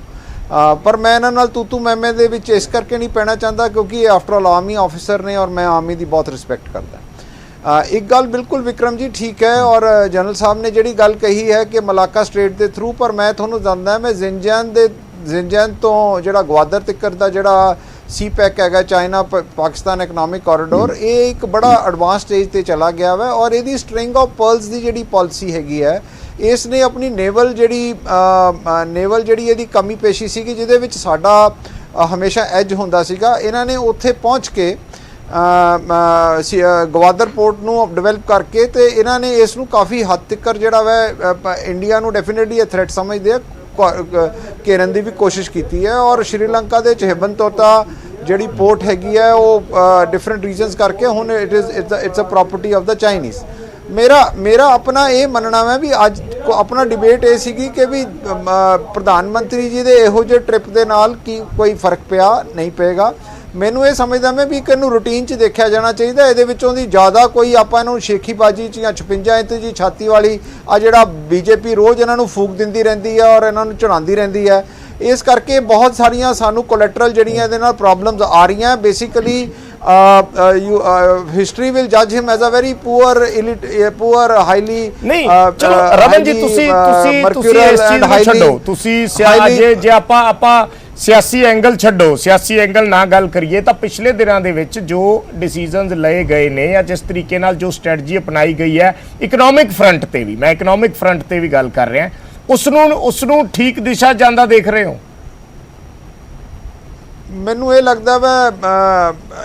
पर मैं इन्हां नाल तू मैमे दे विच इस करके नहीं पैना चाहता क्योंकि ये आफ्टर ऑल आर्मी ऑफिसर ने और मैं आर्मी की बहुत रिस्पैक्ट करता। एक गल बिल्कुल विक्रम जी ठीक है और जनरल साहब ने जिहड़ी गल कही है कि मलाका स्ट्रेट के थ्रू, पर मैं तुहानूं दसदा मैं जिनजियांग दे ਜ਼ਿੰਜਨ ਤੋਂ ਜਿਹੜਾ ਗਵਾਦਰ ਤੱਕ ਦਾ ਜਿਹੜਾ ਸੀਪੈਕ ਹੈਗਾ ਚਾਈਨਾ ਪਾਕਿਸਤਾਨ ਇਕਨੋਮਿਕ ਕੋਰੀਡੋਰ, ਇਹ ਇੱਕ ਬੜਾ ਐਡਵਾਂਸ ਸਟੇਜ ਤੇ ਚਲਾ ਗਿਆ ਵਾ। ਔਰ ਇਹਦੀ ਸਟ੍ਰਿੰਗ ਆਫ ਪਰਲਸ ਦੀ ਜਿਹੜੀ ਪਾਲਿਸੀ ਹੈਗੀ ਹੈ, ਇਸ ਨੇ ਆਪਣੀ ਨੇਵਲ ਜਿਹੜੀ ਇਹਦੀ ਕਮੀ ਪੇਸ਼ੀ ਸੀਗੀ, ਜਿਹਦੇ ਵਿੱਚ ਸਾਡਾ ਹਮੇਸ਼ਾ ਐਜ ਹੁੰਦਾ ਸੀਗਾ, ਇਹਨਾਂ ਨੇ ਉੱਥੇ ਪਹੁੰਚ ਕੇ ਗਵਾਦਰ ਪੋਰਟ ਨੂੰ ਡਿਵੈਲਪ ਕਰਕੇ ਤੇ ਇਹਨਾਂ ਨੇ ਇਸ ਨੂੰ ਕਾਫੀ ਹੱਦ ਤੱਕ ਜਿਹੜਾ ਵਾ ਇੰਡੀਆ ਨੂੰ ਡੈਫੀਨੇਟਲੀ ਇਹ ਥ੍ਰੈਟ ਸਮਝਦੇ ਆ, ਘੇਰਨ ਦੀ ਵੀ ਕੋਸ਼ਿਸ਼ ਕੀਤੀ ਹੈ। ਔਰ ਸ਼੍ਰੀਲੰਕਾ ਦੇ ਚਹਿਬਨਤੋਤਾ ਜਿਹੜੀ ਪੋਰਟ ਹੈਗੀ ਹੈ ਉਹ ਡਿਫਰੈਂਟ ਰੀਜ਼ਨਸ ਕਰਕੇ ਹੁਣ it's a property of the Chinese. ਮੇਰਾ ਆਪਣਾ ਇਹ ਮੰਨਣਾ ਹੈ ਵੀ ਅੱਜ ਆਪਣਾ ਡਿਬੇਟ ਇਹ ਸੀਗੀ ਕਿ ਵੀ ਪ੍ਰਧਾਨ ਮੰਤਰੀ ਜੀ ਦੇ ਇਹੋ ਜਿਹੇ ਟ੍ਰਿਪ ਦੇ ਨਾਲ ਕੀ ਕੋਈ ਫਰਕ ਪਿਆ, ਨਹੀਂ ਪਏਗਾ। ਮੈਨੂੰ ਇਹ ਸਮਝਦਾ ਮੈਂ ਵੀ ਇਹਨੂੰ ਰੂਟੀਨ 'ਚ ਦੇਖਿਆ ਜਾਣਾ ਚਾਹੀਦਾ। ਇਹਦੇ ਵਿੱਚੋਂ ਦੀ ਜ਼ਿਆਦਾ ਕੋਈ ਆਪਾਂ ਇਹਨੂੰ ਸ਼ੇਖੀਬਾਜੀ 'ਚ ਜਾਂ 56 ਇੰਚ ਦੀ ਛਾਤੀ ਵਾਲੀ ਆ ਜਿਹੜਾ ਬੀਜੇਪੀ ਰੋਜ਼ ਇਹਨਾਂ ਨੂੰ ਫੂਕ ਦਿੰਦੀ ਰਹਿੰਦੀ ਹੈ ਔਰ ਇਹਨਾਂ ਨੂੰ ਚੜਾਉਂਦੀ ਰਹਿੰਦੀ ਹੈ, ਇਸ ਕਰਕੇ ਬਹੁਤ ਸਾਰੀਆਂ ਸਾਨੂੰ ਕੋਲੈਟਰਲ ਜਿਹੜੀਆਂ ਇਹਦੇ ਨਾਲ ਪ੍ਰੋਬਲਮਸ ਆ ਰਹੀਆਂ। Basically history will judge him as a very poor highly ਨਹੀਂ ਚਲੋ ਰਮਨ ਜੀ ਤੁਸੀਂ ਇਸ ਚੀਜ਼ ਨੂੰ ਛੱਡੋ, ਤੁਸੀਂ ਜੇ ਆਪਾਂ ਸਿਆਸੀ ਐਂਗਲ ਛੱਡੋ, ਸਿਆਸੀ ਐਂਗਲ ਨਾ ਗੱਲ ਕਰੀਏ ਤਾਂ ਪਿਛਲੇ ਦਿਨਾਂ ਦੇ ਵਿੱਚ ਜੋ ਡਿਸੀਜਨਸ ਲਏ ਗਏ ਨੇ ਜਾਂ ਜਿਸ ਤਰੀਕੇ ਨਾਲ ਜੋ ਸਟ੍ਰੈਟਜੀ ਅਪਣਾਈ ਗਈ ਹੈ ਇਕਨੋਮਿਕ ਫਰੰਟ ਤੇ ਵੀ, ਮੈਂ ਇਕਨੋਮਿਕ ਫਰੰਟ ਤੇ ਵੀ ਗੱਲ ਕਰ ਰਿਹਾ, ਉਸ ਨੂੰ ਠੀਕ ਦਿਸ਼ਾ ਜਾਂਦਾ ਦੇਖ ਰਹੇ ਹੋ? ਮੈਨੂੰ ਇਹ ਲੱਗਦਾ ਵਾ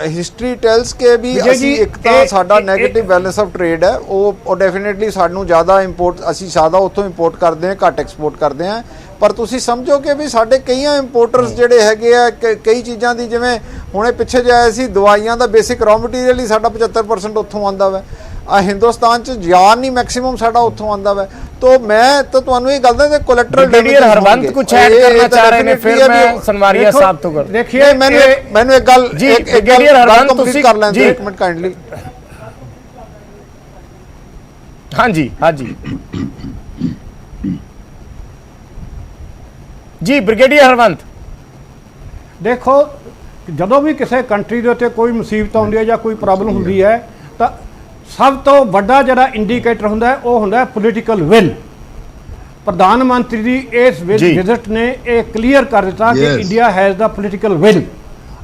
ਹਿਸਟਰੀ ਟੈਲਸ ਕੇ ਵੀ ਅਸੀਂ ਇੱਕ ਤਾਂ ਸਾਡਾ ਨੈਗੇਟਿਵ ਬੈਲੈਂਸ ਆਫ ਟ੍ਰੇਡ ਹੈ, ਉਹ ਡੈਫੀਨੇਟਲੀ ਸਾਨੂੰ ਜ਼ਿਆਦਾ ਇੰਪੋਰਟ, ਅਸੀਂ ਜ਼ਿਆਦਾ ਉੱਥੋਂ ਇੰਪੋਰਟ ਕਰਦੇ ਹਾਂ, ਘੱਟ ਐਕਸਪੋਰਟ ਕਰਦੇ ਹਾਂ। ਪਰ ਤੁਸੀਂ ਸਮਝੋ ਕਿ ਵੀ ਸਾਡੇ ਕਈਆਂ ਇੰਪੋਰਟਰਸ ਜਿਹੜੇ ਹੈਗੇ ਆ ਕਈ ਚੀਜ਼ਾਂ ਦੀ, ਜਿਵੇਂ ਹੁਣੇ ਪਿੱਛੇ ਜਾਇਆ ਸੀ ਦਵਾਈਆਂ ਦਾ ਬੇਸਿਕ ਰॉ ਮਟੀਰੀਅਲ ਹੀ ਸਾਡਾ 75% ਉੱਥੋਂ ਆਉਂਦਾ ਵਾ। ਹਿੰਦੁਸਤਾਨ 'ਚ ਜਾਨ ਨਹੀਂ ਮੈਕਸਿਮਮ ਸਾਡਾ ਉੱਥੋਂ ਆਉਂਦਾ ਵਾ। तो मैं तो ਤੁਹਾਨੂੰ ਇਹ ਗੱਲ ਦਾ ਕੋਲੈਟਰਲ ਡੈਮੇਜ ਹਰਵੰਤ ਕੁਝ ਐਡ ਕਰਨਾ ਚਾਹ ਰਹੇ ਨੇ, ਫਿਰ ਮੈਂ ਸਨਵਾਰੀਆ ਸਾਹਿਬ ਤੋਂ ਕਰ देखिए मैंने एक गल जी ब्रिगेडियर हरवंत ਤੁਸੀਂ कर लें एक मिनट काइंडली। हाँ जी जी ब्रिगेडियर हरवंत देखो, ਜਦੋਂ ਵੀ ਕਿਸੇ ਕੰਟਰੀ ਦੇ ਉੱਤੇ ਕੋਈ ਮੁਸੀਬਤ ਆਉਂਦੀ ਹੈ ਜਾਂ ਕੋਈ ਪ੍ਰੋਬਲਮ ਹੁੰਦੀ ਹੈ ਤਾਂ ਸਭ ਤੋਂ ਵੱਡਾ ਜਿਹੜਾ ਇੰਡੀਕੇਟਰ ਹੁੰਦਾ ਹੈ ਉਹ ਹੁੰਦਾ ਹੈ ਪੋਲੀਟੀਕਲ ਵਿਲ। ਪ੍ਰਧਾਨ ਮੰਤਰੀ ਦੀ ਇਸ ਵਿਜ਼ਿਟ ਨੇ ਇਹ ਕਲੀਅਰ ਕਰ ਦਿੱਤਾ ਕਿ India has the political will.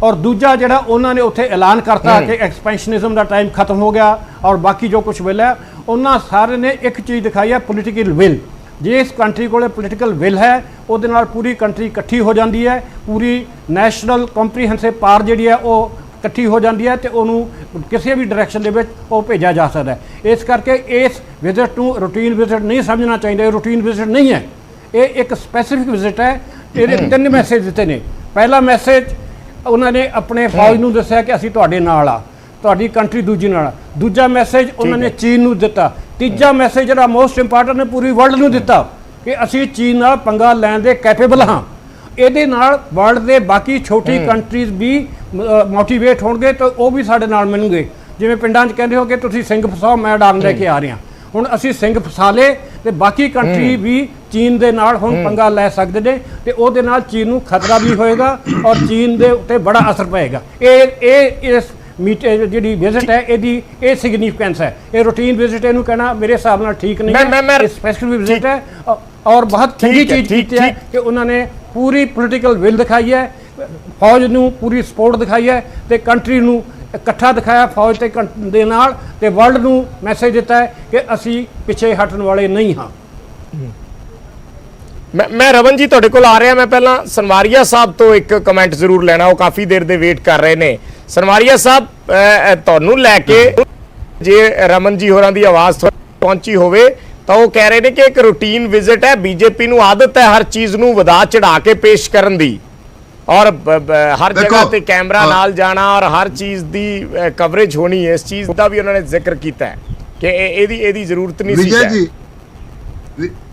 ਔਰ ਦੂਜਾ ਜਿਹੜਾ ਉਹਨਾਂ ਨੇ ਉੱਥੇ ਐਲਾਨ ਕਰਤਾ ਕਿ ਐਕਸਪੈਂਸ਼ਨਿਜ਼ਮ ਦਾ ਟਾਈਮ ਖਤਮ ਹੋ ਗਿਆ ਔਰ ਬਾਕੀ ਜੋ ਕੁਝ ਵਿਲ ਹੈ, ਉਹਨਾਂ ਸਾਰੇ ਨੇ ਇੱਕ ਚੀਜ਼ ਦਿਖਾਈ ਹੈ, ਪੋਲੀਟੀਕਲ ਵਿਲ। ਜੇ ਇਸ ਕੰਟਰੀ ਕੋਲੇ ਪੋਲੀਟੀਕਲ ਵਿਲ ਹੈ ਉਹਦੇ ਨਾਲ ਪੂਰੀ ਕੰਟਰੀ ਇਕੱਠੀ ਹੋ ਜਾਂਦੀ ਹੈ, ਪੂਰੀ ਨੈਸ਼ਨਲ ਕੰਪਰੀਹੈਂਸਿਵ ਪਾਵਰ ਜਿਹੜੀ ਹੈ ਉਹ ਇਕੱਠੀ ਹੋ ਜਾਂਦੀ ਹੈ ਤੇ ਉਹਨੂੰ ਕਿਸੇ ਵੀ ਡਾਇਰੈਕਸ਼ਨ ਦੇ ਵਿੱਚ ਉਹ ਭੇਜਿਆ ਜਾ ਸਕਦਾ ਹੈ। ਇਸ ਕਰਕੇ ਇਸ ਵਿਜ਼ਿਟ ਨੂੰ ਰੂਟੀਨ ਵਿਜ਼ਿਟ ਨਹੀਂ ਸਮਝਣਾ ਚਾਹੀਦਾ। ਇਹ ਰੂਟੀਨ ਵਿਜ਼ਿਟ ਨਹੀਂ ਹੈ, ਇਹ ਇੱਕ ਸਪੈਸੀਫਿਕ ਵਿਜ਼ਿਟ ਹੈ। ਇਹਦੇ 3 ਮੈਸੇਜ ਦਿੱਤੇ ਨੇ। ਪਹਿਲਾ ਮੈਸੇਜ ਉਹਨਾਂ ਨੇ ਆਪਣੇ ਫੌਜ ਨੂੰ ਦੱਸਿਆ ਕਿ ਅਸੀਂ ਤੁਹਾਡੇ ਨਾਲ ਆ, ਤੁਹਾਡੀ ਕੰਟਰੀ ਦੂਜੀ ਨਾਲ। ਦੂਜਾ ਮੈਸੇਜ ਉਹਨਾਂ ਨੇ ਚੀਨ ਨੂੰ ਦਿੱਤਾ। ਤੀਜਾ ਮੈਸੇਜ ਜਿਹੜਾ ਮੋਸਟ ਇੰਪੋਰਟੈਂਟ ਨੇ ਪੂਰੀ ਵਰਲਡ ਨੂੰ ਦਿੱਤਾ ਕਿ ਅਸੀਂ ਚੀਨ ਨਾਲ ਪੰਗਾ ਲੈਣ ਦੇ ਕੈਪੇਬਲ ਹਾਂ। ਇਹਦੇ ਨਾਲ ਵਰਲਡ ਦੇ ਬਾਕੀ ਛੋਟੀ ਕੰਟਰੀਜ਼ ਵੀ ਮੋਟੀਵੇਟ ਹੋਣਗੇ ਤਾਂ ਉਹ ਵੀ ਸਾਡੇ ਨਾਲ ਮਿਲਣਗੇ। ਜਿਵੇਂ ਪਿੰਡਾਂ 'ਚ ਕਹਿੰਦੇ ਹੋ ਕਿ ਤੁਸੀਂ ਸਿੰਘ ਫਸਾਓ, ਮੈਂ ਡਾਂਗ ਲੈ ਕੇ ਆ ਰਿਹਾ। ਹੁਣ ਅਸੀਂ ਸਿੰਘ ਫਸਾ ਲਏ ਤੇ ਬਾਕੀ ਕੰਟਰੀ ਵੀ ਚੀਨ ਦੇ ਨਾਲ ਹੁਣ ਪੰਗਾ ਲੈ ਸਕਦੇ ਨੇ ਤੇ ਉਹਦੇ ਨਾਲ ਚੀਨ ਨੂੰ ਖਤਰਾ ਵੀ ਹੋਏਗਾ ਔਰ ਚੀਨ ਦੇ ਉੱਤੇ ਬੜਾ ਅਸਰ ਪਏਗਾ। ਇਹ ਇਸ ਜਿਹੜੀ ਵਿਜ਼ਿਟ ਹੈ ਇਹਦੀ ਇਹ ਸਿਗਨੀਫੀਕੈਂਸ ਹੈ। ਇਹ ਰੂਟੀਨ ਵਿਜ਼ਿਟ ਇਹਨੂੰ ਕਹਿਣਾ ਮੇਰੇ ਹਿਸਾਬ ਨਾਲ ਠੀਕ ਨਹੀਂ ਹੈ। ਸਪੈਸ਼ਲ ਵਿਜ਼ਿਟ ਹੈ ਔਰ ਬਹੁਤ ਚੰਗੀ ਚੀਜ਼ ਕੀਤੀ ਹੈ ਕਿ ਉਹਨਾਂ ਨੇ ਪੂਰੀ ਪੋਲੀਟੀਕਲ ਵਿਲ ਦਿਖਾਈ ਹੈ, ਫੌਜ ਨੂੰ ਪੂਰੀ ਸਪੋਰਟ ਦਿਖਾਈ ਹੈ ਤੇ ਕੰਟਰੀ ਨੂੰ ਇਕੱਠਾ ਦਿਖਾਇਆ ਫੌਜ ਤੇ ਦੇ ਨਾਲ, ਤੇ ਵਰਲਡ ਨੂੰ ਮੈਸੇਜ ਦਿੱਤਾ ਹੈ ਕਿ ਅਸੀਂ ਪਿੱਛੇ ਹਟਣ ਵਾਲੇ ਨਹੀਂ ਹਾਂ। ਮੈਂ ਰਵਨ ਜੀ ਤੁਹਾਡੇ ਕੋਲ ਆ ਰਿਹਾ। ਮੈਂ ਪਹਿਲਾਂ ਸਨਵਾਰੀਆ ਸਾਹਿਬ ਤੋਂ ਇੱਕ ਕਮੈਂਟ ਜ਼ਰੂਰ ਲੈਣਾ, ਉਹ ਕਾਫੀ ਦੇਰ ਦੇ ਵੇਟ ਕਰ ਰਹੇ ਨੇ। ਸਨਵਾਰੀਆ ਸਾਹਿਬ, ਤੁਹਾਨੂੰ ਲੈ ਕੇ ਜੇ ਰਮਨ ਜੀ ਹੋਰਾਂ ਦੀ ਆਵਾਜ਼ ਪਹੁੰਚੀ ਹੋਵੇ ਤਾਂ ਉਹ ਕਹਿ ਰਹੇ ਨੇ ਕਿ ਇੱਕ ਰੂਟੀਨ ਵਿਜ਼ਿਟ ਹੈ, ਬੀਜੇਪੀ ਨੂੰ ਆਦਤ ਹੈ ਹਰ ਚੀਜ਼ ਨੂੰ ਵਧਾ ਚੜਾ ਕੇ ਪੇਸ਼ ਕਰਨ ਦੀ ਔਰ ਹਰ ਜਗ੍ਹਾ ਤੇ ਕੈਮਰਾ ਨਾਲ ਜਾਣਾ ਔਰ ਹਰ ਚੀਜ਼ ਦੀ ਕਵਰੇਜ ਹੋਣੀ। ਇਸ ਚੀਜ਼ ਦਾ ਵੀ ਉਹਨਾਂ ਨੇ ਜ਼ਿਕਰ ਕੀਤਾ ਹੈ ਕਿ ਇਹਦੀ ਜ਼ਰੂਰਤ ਨਹੀਂ ਸੀ।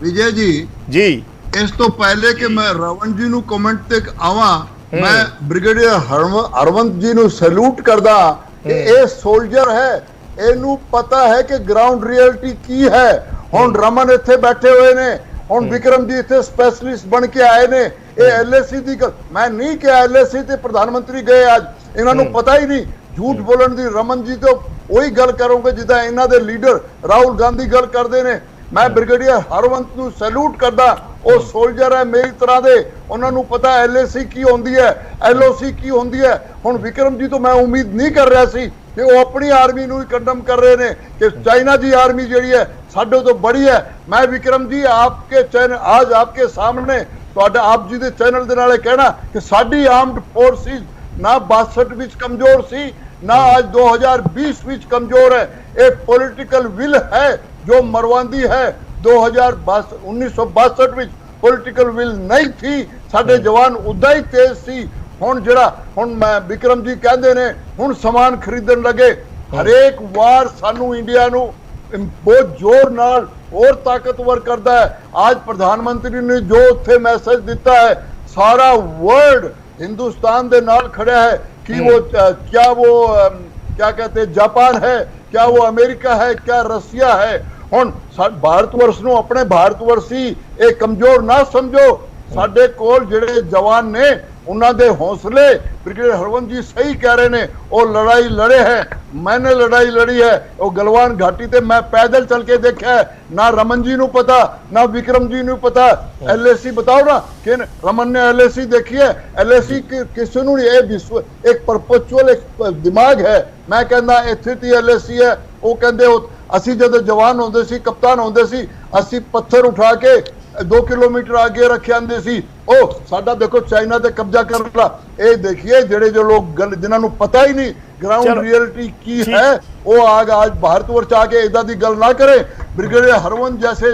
ਵਿਜੇ ਜੀ ਇਸ ਤੋਂ ਪਹਿਲੇ ਕਿ ਮੈਂ ਰਵਨ ਜੀ ਨੂੰ ਕਮੈਂਟ ਤੇ ਆਵਾਂ, ਮੈਂ ਬ੍ਰਿਗੇਡੀਅਰ ਹਰਵੰਤ ਜੀ ਨੂੰ ਸੈਲੂਟ ਕਰਦਾ ਕਿ ਇਹ ਸੋਲਜਰ ਹੈ, ਇਹਨੂੰ ਪਤਾ ਹੈ ਕਿ ਗਰਾਊਂਡ ਰਿਐਲਿਟੀ ਕੀ ਹੈ। ਹੁਣ ਰਮਨ ਇੱਥੇ ਬੈਠੇ ਹੋਏ ਨੇ, ਹੁਣ ਵਿਕਰਮ ਜੀ ਇੱਥੇ ਸਪੈਸ਼ਲਿਸਟ ਬਣ ਕੇ ਆਏ ਨੇ। ਇਹ ਐਲਏਸੀ ਦੀ ਗੱਲ ਮੈਂ ਨਹੀਂ ਕਿਹਾ, ਐਲਏਸੀ ਤੇ ਪ੍ਰਧਾਨ ਮੰਤਰੀ ਗਏ ਅੱਜ, ਇਹਨਾਂ ਨੂੰ ਪਤਾ ਹੀ ਨਹੀਂ। ਝੂਠ ਬੋਲਣ ਦੀ ਰਮਨ ਜੀ ਤੋਂ ਉਹੀ ਗੱਲ ਕਰੋਗੇ ਜਿੱਦਾਂ ਇਹਨਾਂ ਦੇ ਲੀਡਰ ਰਾਹੁਲ ਗਾਂਧੀ ਗੱਲ ਕਰਦੇ ਨੇ। ਮੈਂ ਬ੍ਰਿਗੇਡੀਅਰ ਹਰਵੰਤ ਨੂੰ ਸੈਲੂਟ ਕਰਦਾ, ਉਹ ਸੋਲਜਰ ਹੈ ਮੇਰੀ ਤਰ੍ਹਾਂ ਦੇ, ਉਹਨਾਂ ਨੂੰ ਪਤਾ LAC ਕੀ ਹੁੰਦੀ ਹੈ, LOC ਕੀ ਹੁੰਦੀ ਹੈ। ਹੁਣ ਵਿਕਰਮ ਜੀ ਤੋਂ ਮੈਂ ਉਮੀਦ ਨਹੀਂ ਕਰ ਰਿਹਾ ਸੀ ਕਿ ਉਹ ਆਪਣੀ ਆਰਮੀ ਨੂੰ ਹੀ ਕੰਡਮ ਕਰ ਰਹੇ ਨੇ ਕਿ ਚਾਈਨਾ ਦੀ ਆਰਮੀ ਜਿਹੜੀ ਹੈ ਸਾਡੇ ਤੋਂ ਬੜੀ ਹੈ। ਮੈਂ ਵਿਕਰਮ ਜੀ ਆਪਕੇ ਚੈਨਲ ਅੱਜ ਆਪਕੇ ਸਾਹਮਣੇ ਤੁਹਾਡਾ ਆਪ ਜੀ ਦੇ ਚੈਨਲ ਦੇ ਨਾਲ ਕਹਿਣਾ ਕਿ ਸਾਡੀ ਆਰਮਡ ਫੋਰਸਿਸ ਨਾ 62 ਵਿੱਚ ਕਮਜ਼ੋਰ ਸੀ ਨਾ ਅੱਜ 2020 ਵਿੱਚ ਕਮਜ਼ੋਰ ਹੈ। ਇਹ ਪੋਲਿਟੀਕਲ ਵਿਲ ਹੈ ਜੋ ਮਰਵਾਉਂਦੀ ਹੈ। 1962 ਵਿੱਚ ਪੋਲਿਟੀਕਲ ਵਿਲ ਨਹੀਂ ਥੀ, ਸਾਡੇ ਜਵਾਨ ਉਦਾਂ ਹੀ ਤੇਜ਼ ਸੀ। ਹੁਣ ਮੈਂ ਵਿਕਰਮ ਜੀ ਕਹਿੰਦੇ ਨੇ ਹੁਣ ਸਮਾਨ ਖਰੀਦਣ ਲੱਗੇ, ਹਰੇਕ ਵਾਰ ਸਾਨੂੰ ਇੰਡੀਆ ਨੂੰ ਬਹੁਤ ਜ਼ੋਰ ਨਾਲ ਹੋਰ ਤਾਕਤਵਰ ਕਰਦਾ ਹੈ। ਅੱਜ ਪ੍ਰਧਾਨ ਮੰਤਰੀ ਨੇ ਜੋ ਉੱਥੇ ਮੈਸੇਜ ਦਿੱਤਾ ਹੈ, ਸਾਰਾ वर्ल्ड हिंदुस्तान के नाल खड़ा है कि वो क्या कहते हैं जापान है, क्या वो अमेरिका है, क्या रसिया है। हुण भारतवर्ष नूं अपने भारतवर्षी ये कमजोर ना समझो। साडे कोल जिहड़े जवान ने उन्हां दे हौसले ब्रिगेडियर हरवंत जी सही कह रहे ने, वो लड़ाई लड़े हैं, मैंने लड़ाई लड़ी है। वो गलवान घाटी ते मैं पैदल चल के देखा है, ना रमन जी नूं पता ना विक्रम जी नूं पता। LAC बताओ ना कि रमन ने LAC देखी है? LAC किसी नूं नहीं, विश्व एक परपचुअल एक दिमाग है। मैं कहना इत्थे ती LAC है। वो कहंदे असी जदों जवान होंदे सी, कप्तान होंदे सी, असी पत्थर उठा के 2 किलोमीटर आगे रखे आंदे सी। ओ साडा देखो चाइना ते कब्जा कर ला। ये देखिए जेड़े जो लोग जिन्हां नूं पता ही नहीं ग्राउंड रियलिटी की है, वो आज भारतवर्ष आके इदा दी गल ना करे। ब्रिगेडियर हरवंत जैसे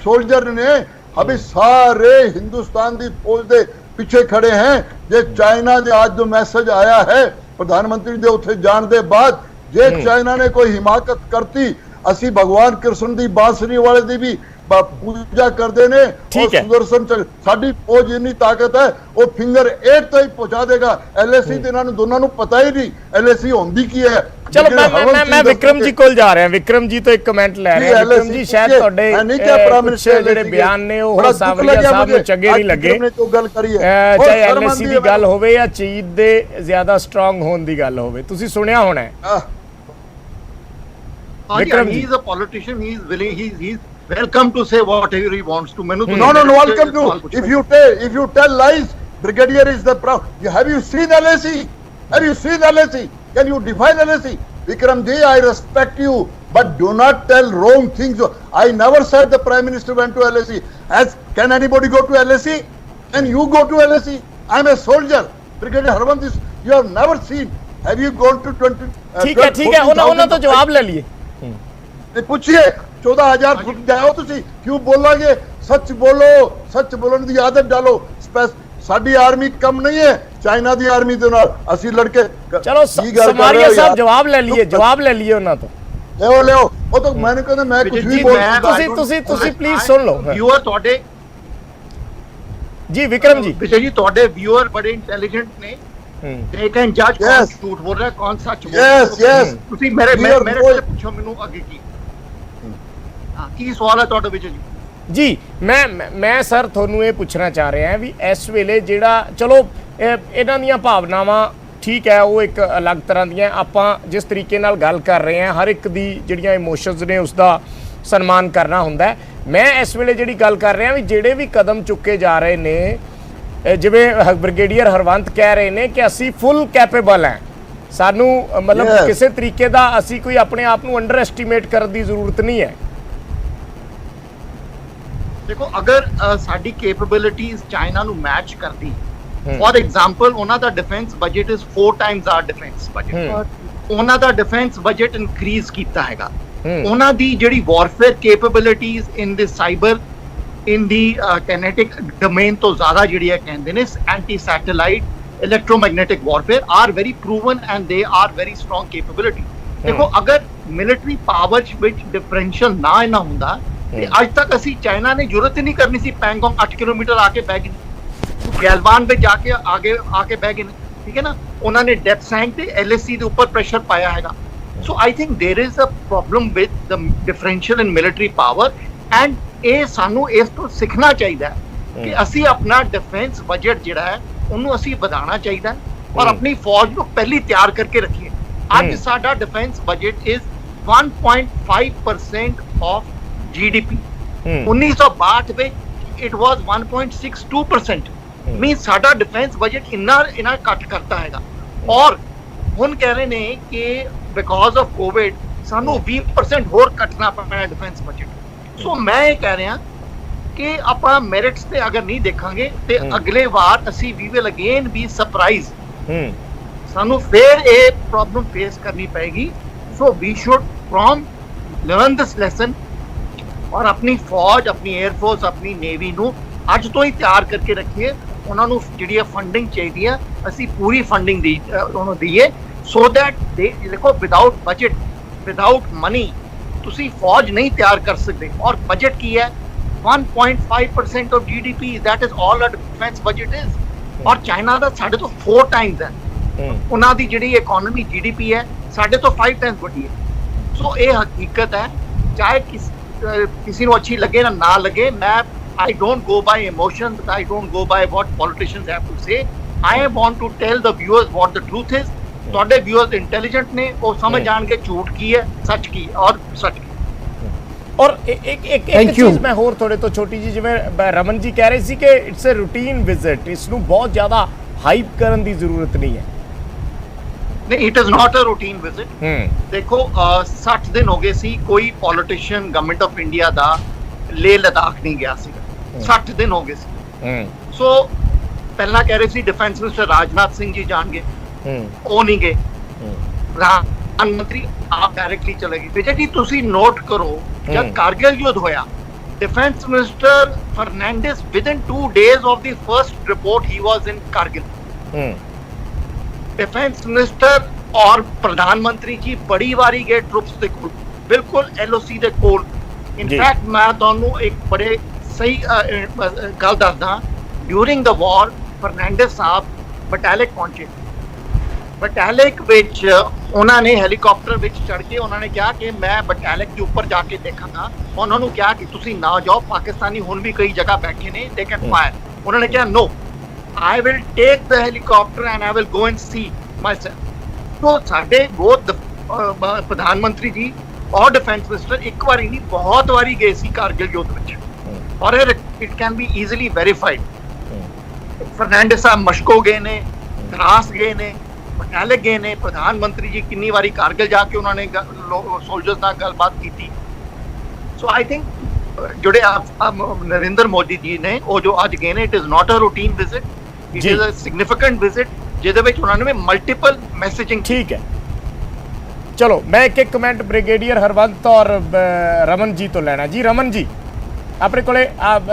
सोल्जर ने अभी सारे हिंदुस्तान की फौज के पीछे खड़े हैं। जे चाइना दे आज जो मैसेज आया है प्रधानमंत्री दे उत्थे जाण दे बाद, जे चाइना ने कोई हिमाकत करती, असी भगवान कृष्ण दी बांसुरी वाले दी भी पूजा करते ने। और सुदर्शन साडी फौज इतनी ताकत है, वो फिंगर 8 तक पहुंचा देगा। LAC ते इन्हां नूं दोनों नूं पता ही नहीं LAC होंदी की है। चलो मैं विक्रम जी कोल जा रहा, विक्रम जी तो एक कमेंट ले रहे हैं। विक्रम जी शायद ਤੁਹਾਡੇ ਕੁਝ ਜਿਹੜੇ ਬਿਆਨ ਨੇ ਉਹ ਸਾਵਰੀਆ ਸਾਹਿਬ ਨੂੰ ਚੰਗੇ ਨਹੀਂ ਲੱਗੇ, ਚਾਹੇ LAC ਦੀ ਗੱਲ ਹੋਵੇ ਜਾਂ ਚੀਨ ਦੇ ਜ਼ਿਆਦਾ ਸਟਰੋਂਗ ਹੋਣ ਦੀ ਗੱਲ ਹੋਵੇ। ਤੁਸੀਂ ਸੁਣਿਆ ਹੋਣਾ ਹੈ ਵਿਕਰਮ ਜੀ। He is a politician, he is willing, he is welcome to say whatever he wants to. No, welcome to. If you tell lies, brigadier is the have you seen LAC? Have you seen LAC? Can you define LAC? Vikram ji, I respect you, but do not tell wrong things. I never said the Prime Minister went to LAC. Can anybody go to LAC? Can you go to LAC? I am a soldier. Brigadier Harwant, you have never seen. Have you gone to 20? ठीक है, उन्होंने तो जवाब ले लिए। पूछिए 14,000 foot जाओ तुसी, क्यों बोलोगे? सच बोलो, सच बोलने की आदत डालो। साडी आर्मी कम नहीं है चाइना दी आर्मी दे नाल, असी लड़के। चलो समारिया साहब जवाब ले लिए उन्हां तो ले वो तो मैंने कहना मैं कुछ भी बोल तुसी प्लीज सुन लो। व्यूअर ਤੁਹਾਡੇ जी विक्रम जी, विजय जी ਤੁਹਾਡੇ व्यूअर बड़े इंटेलिजेंट ने, they can judge कौन झूठ बोल रहा है कौन सच बोल रहा है। yes ਤੁਸੀਂ ਮੇਰੇ ਕੋਲ ਪੁੱਛੋ ਮੈਨੂੰ ਅੱਗੇ ਕੀ ਸਵਾਲ ਹੈ ਤੁਹਾਡਾ ਵਿਜੇ ਜੀ? ਮੈਂ ਸਰ ਤੁਹਾਨੂੰ ਇਹ ਪੁੱਛਣਾ ਚਾਹ ਰਿਹਾ ਹਾਂ ਵੀ ਇਸ ਵੇਲੇ ਜਿਹੜਾ ਚਲੋ ਇਹਨਾਂ ਦੀਆਂ ਭਾਵਨਾਵਾਂ ਠੀਕ ਹੈ, ਉਹ ਇੱਕ ਅਲੱਗ ਤਰ੍ਹਾਂ ਦੀਆਂ, ਆਪਾਂ ਜਿਸ ਤਰੀਕੇ ਨਾਲ ਗੱਲ ਕਰ ਰਹੇ ਹਾਂ ਹਰ ਇੱਕ ਦੀ ਜਿਹੜੀਆਂ ਇਮੋਸ਼ਨਸ ਨੇ ਉਸ ਦਾ ਸਨਮਾਨ ਕਰਨਾ ਹੁੰਦਾ ਹੈ। ਮੈਂ ਇਸ ਵੇਲੇ ਜਿਹੜੀ ਗੱਲ ਕਰ ਰਿਹਾ ਵੀ ਜਿਹੜੇ ਵੀ ਕਦਮ ਚੁੱਕੇ ਜਾ ਰਹੇ ਨੇ, ਜਿਵੇਂ ਬ੍ਰਿਗੇਡੀਅਰ ਹਰਵੰਤ ਕਹਿ ਰਹੇ ਨੇ ਕਿ ਅਸੀਂ ਫੁੱਲ ਕੈਪੇਬਲ ਹਾਂ, ਸਾਨੂੰ ਮਤਲਬ ਕਿਸੇ ਤਰੀਕੇ ਦਾ ਅਸੀਂ ਕੋਈ ਆਪਣੇ ਆਪ ਨੂੰ ਅੰਡਰ ਐਸਟੀਮੇਟ ਕਰਨ ਦੀ ਜ਼ਰੂਰਤ ਨਹੀਂ ਹੈ। देखो अगर साडी कैपेबिलिटीज चाइना नु मैच करती, फॉर एग्जांपल उन्हां दा defence budget is 4 times our defence budget, उन्हां दा डिफेंस बजट इंक्रीज कीता हैगा, उन्हां दी जेडी warfare capabilities in the cyber in the kinetic domain तो ज्यादा जेडी है कहंदे ने anti satellite electromagnetic warfare are very proven and they are very strong capability. देखो अगर मिलिटरी पावर विच डिफरेंशियल ना इना हुंदा ਤੇ ਅੱਜ ਤੱਕ ਅਸੀਂ ਚਾਈਨਾ ਨੇ ਜ਼ਰੂਰਤ ਹੀ ਨਹੀਂ ਕਰਨੀ ਸੀ ਪੈਂਗੋਂਗ 8 ਕਿਲੋਮੀਟਰ ਆ ਕੇ ਬਹਿ ਗਏ, ਗੈਲਵਾਨ ਵਿੱਚ ਜਾ ਕੇ ਆਗੇ ਆ ਕੇ ਬਹਿ ਗਏ, ਠੀਕ ਹੈ ਨਾ। ਉਹਨਾਂ ਨੇ ਡੈਪਸੈਂਗ ਤੇ LAC ਦੇ ਉੱਪਰ ਪ੍ਰੈਸ਼ਰ ਪਾਇਆ ਹੈਗਾ। So I think there is a problem with the differential in military power and ਇਹ ਸਾਨੂੰ ਇਸ ਤੋਂ ਸਿੱਖਣਾ ਚਾਹੀਦਾ ਹੈ ਕਿ ਅਸੀਂ ਆਪਣਾ ਡਿਫੈਂਸ ਬਜਟ ਜਿਹੜਾ ਹੈ ਉਹਨੂੰ ਅਸੀਂ ਵਧਾਉਣਾ ਚਾਹੀਦਾ ਹੈ ਔਰ ਆਪਣੀ ਫੌਜ ਨੂੰ ਪਹਿਲੀ ਤਿਆਰ ਕਰਕੇ ਰੱਖੀਏ। ਅੱਜ ਸਾਡਾ defence budget is 1.5% of GDP। 1962 ਵਿੱਚ it was 1.62%. मीन ਸਾਡਾ डिफेंस बजट इन्ना ਘੱਟ ਕਰਤਾ ਹੈਗਾ ਔਰ ਹੁਣ ਕਹਿ ਰਹੇ ਨੇ ਕਿ ਬਿਕੋਜ਼ ਆਫ ਕੋਵਿਡ ਸਾਨੂੰ 20% ਹੋਰ ਕੱਟਣਾ ਪੈਣਾ डिफेंस बजट। ਸੋ ਮੈਂ ਇਹ ਕਹਿ ਰਿਹਾ ਕਿ ਆਪਾਂ ਮੈਰਿਟਸ ਤੇ ਅਗਰ ਨਹੀਂ ਦੇਖਾਂਗੇ ਤੇ ਅਗਲੇ ਵਾਰ ਅਸੀਂ we will again be surprise. ਸਾਨੂੰ ਫਿਰ ਇਹ ਪ੍ਰੋਬਲਮ ਫੇਸ ਕਰਨੀ ਪਏਗੀ। So we should from learn this lesson ਔਰ ਆਪਣੀ ਫੌਜ, ਆਪਣੀ 에ਅਰ ਫੋਰਸ, ਆਪਣੀ ਨੇਵੀ ਨੂੰ ਅੱਜ ਤੋਂ ਹੀ ਤਿਆਰ ਕਰਕੇ ਰੱਖੀਏ। ਉਹਨਾਂ ਨੂੰ ਜਿਹੜੀ ਫੰਡਿੰਗ ਚਾਹੀਦੀ ਹੈ ਅਸੀਂ ਪੂਰੀ ਫੰਡਿੰਗ ਦੀ ਉਹਨੂੰ ਦਈਏ ਸੋ ਦੈਟ ਦੇਖੋ ਵਿਦਆਊਟ ਬਜਟ, ਵਿਦਆਊਟ ਮਨੀ ਤੁਸੀਂ ਫੌਜ ਨਹੀਂ ਤਿਆਰ ਕਰ ਸਕਦੇ। ਔਰ ਬਜਟ ਕੀ ਹੈ 1.5% of GDP, that is all our defense budget is। ਔਰ ਚਾਈਨਾ ਦਾ ਸਾਡੇ ਤੋਂ 4 ਟਾਈਮਸ ਹੈ। ਉਹਨਾਂ ਦੀ ਜਿਹੜੀ ਇਕਨੋਮੀ GDP ਹੈ ਸਾਡੇ ਤੋਂ 5 ਟਾਈਮਸ ਵੱਡੀ ਹੈ। ਸੋ ਇਹ ਹਕੀਕਤ ਹੈ, ਚਾਹੇ ਕਿਸੇ ਨੂੰ ਅੱਛੀ ਲੱਗੇ ਨਾ ਲੱਗੇ। ਮੈਂ I don't go by emotions, I don't go by what politicians have to say. I want to tell the viewers what the truth is। ਤੁਹਾਡੇ viewers intelligent ਨੇ, ਉਹ ਸਮਝ ਜਾਣਗੇ ਝੂਠ ਕੀ ਹੈ, ਸੱਚ ਕੀ ਔਰ ਸੱਚ ਕੀ। ਔਰ ਇੱਕ ਚੀਜ਼ ਮੈਂ ਹੋਰ ਤੁਹਾਡੇ ਤੋਂ ਛੋਟੀ ਜੀ, ਜਿਵੇਂ ਰਮਨ ਜੀ ਕਹਿ ਰਹੇ ਸੀ ਕਿ ਇਟਸ ਅ ਰੂਟੀਨ ਵਿਜ਼ਿਟ, ਇਸ ਨੂੰ ਬਹੁਤ ਜ਼ਿਆਦਾ ਹਾਈਪ ਕਰਨ ਦੀ ਜ਼ਰੂਰਤ ਨਹੀਂ ਹੈ। ਨਹੀਂ, it is not a routine visit. ਦੇਖੋ 60 ਦਿਨ ਹੋ ਗਏ ਸੀ ਕੋਈ ਪੋਲੀਟੀਸ਼ੀਅਨ ਗਵਰਨਮੈਂਟ ਆਫ ਇੰਡੀਆ ਦਾ ਲੇਹ ਲਦਾਖ ਨਹੀਂ ਗਿਆ ਸੀਗਾ। 60 ਦਿਨ ਹੋ ਗਏ ਸੀ। ਸੋ ਪਹਿਲਾਂ ਕਹਿ ਰਹੇ ਸੀ ਡਿਫੈਂਸ ਮਿਨਿਸਟਰ ਰਾਜਨਾਥ ਸਿੰਘ ਜੀ ਜਾਣਗੇ, ਉਹ ਨਹੀਂ ਗਏ। ਪ੍ਰਧਾਨ ਮੰਤਰੀ ਆਪ ਡਾਇਰੈਕਟਲੀ ਚਲੇ ਗਏ। ਵਿਜੇ ਜੀ ਤੁਸੀਂ ਨੋਟ ਕਰੋ ਜਦ ਕਾਰਗਿਲ ਯੁੱਧ ਹੋਇਆ, defence minister Fernandes within 2 days of the first report he was in Kargil। Defence minister और प्रधानमंत्री जी बड़ी वारी गए ट्रुप्स दे कोल, बिल्कुल LOC दे कोल। इनफैक्ट मैं दोनों एक बड़े सही गल दसदा, ड्यूरिंग द वॉर फर्नांडिस साहब बटालिक पहुंचे। बटालिक विच उन्होंने हेलीकॉप्टर विच चढ़ के उन्होंने कहा कि मैं बटालिक के ऊपर जाके देखा। उन्होंने कहा कि तुसी ना जाओ, पाकिस्तानी हुण भी कई जगह बैठे ने, दे कैन फायर। उन्होंने कहा no, I will take the helicopter and I will go and see myself. तो साडे बोथ प्रधानमंत्री जी और डिफेंस मिनिस्टर एक बार नहीं बहुत बारी गए सी कारगिल युद्ध विच, और it can be easily verified. Fernandes साहब मशको गए ने, द्रास गए ने, बटालिक गए ने। प्रधानमंत्री जी कितनी बारी कारगिल जाके उन्होंने सोल्जर्स नाल गलबात की थी। सो आई थिंक जोड़े नरेंद्र मोदी जी ने वो जो आज गए ने, it is not a routine visit, it is a significant visit ਜਿਹਦੇ ਵਿੱਚ ਉਹਨਾਂ ਨੇ ਮਲਟੀਪਲ ਮੈਸੇजिंग। ठीक है, चलो मैं एक कमेंट ब्रिगेडियर हरवंत और रमन जी तो लेना। जी रमन जी अपने कोले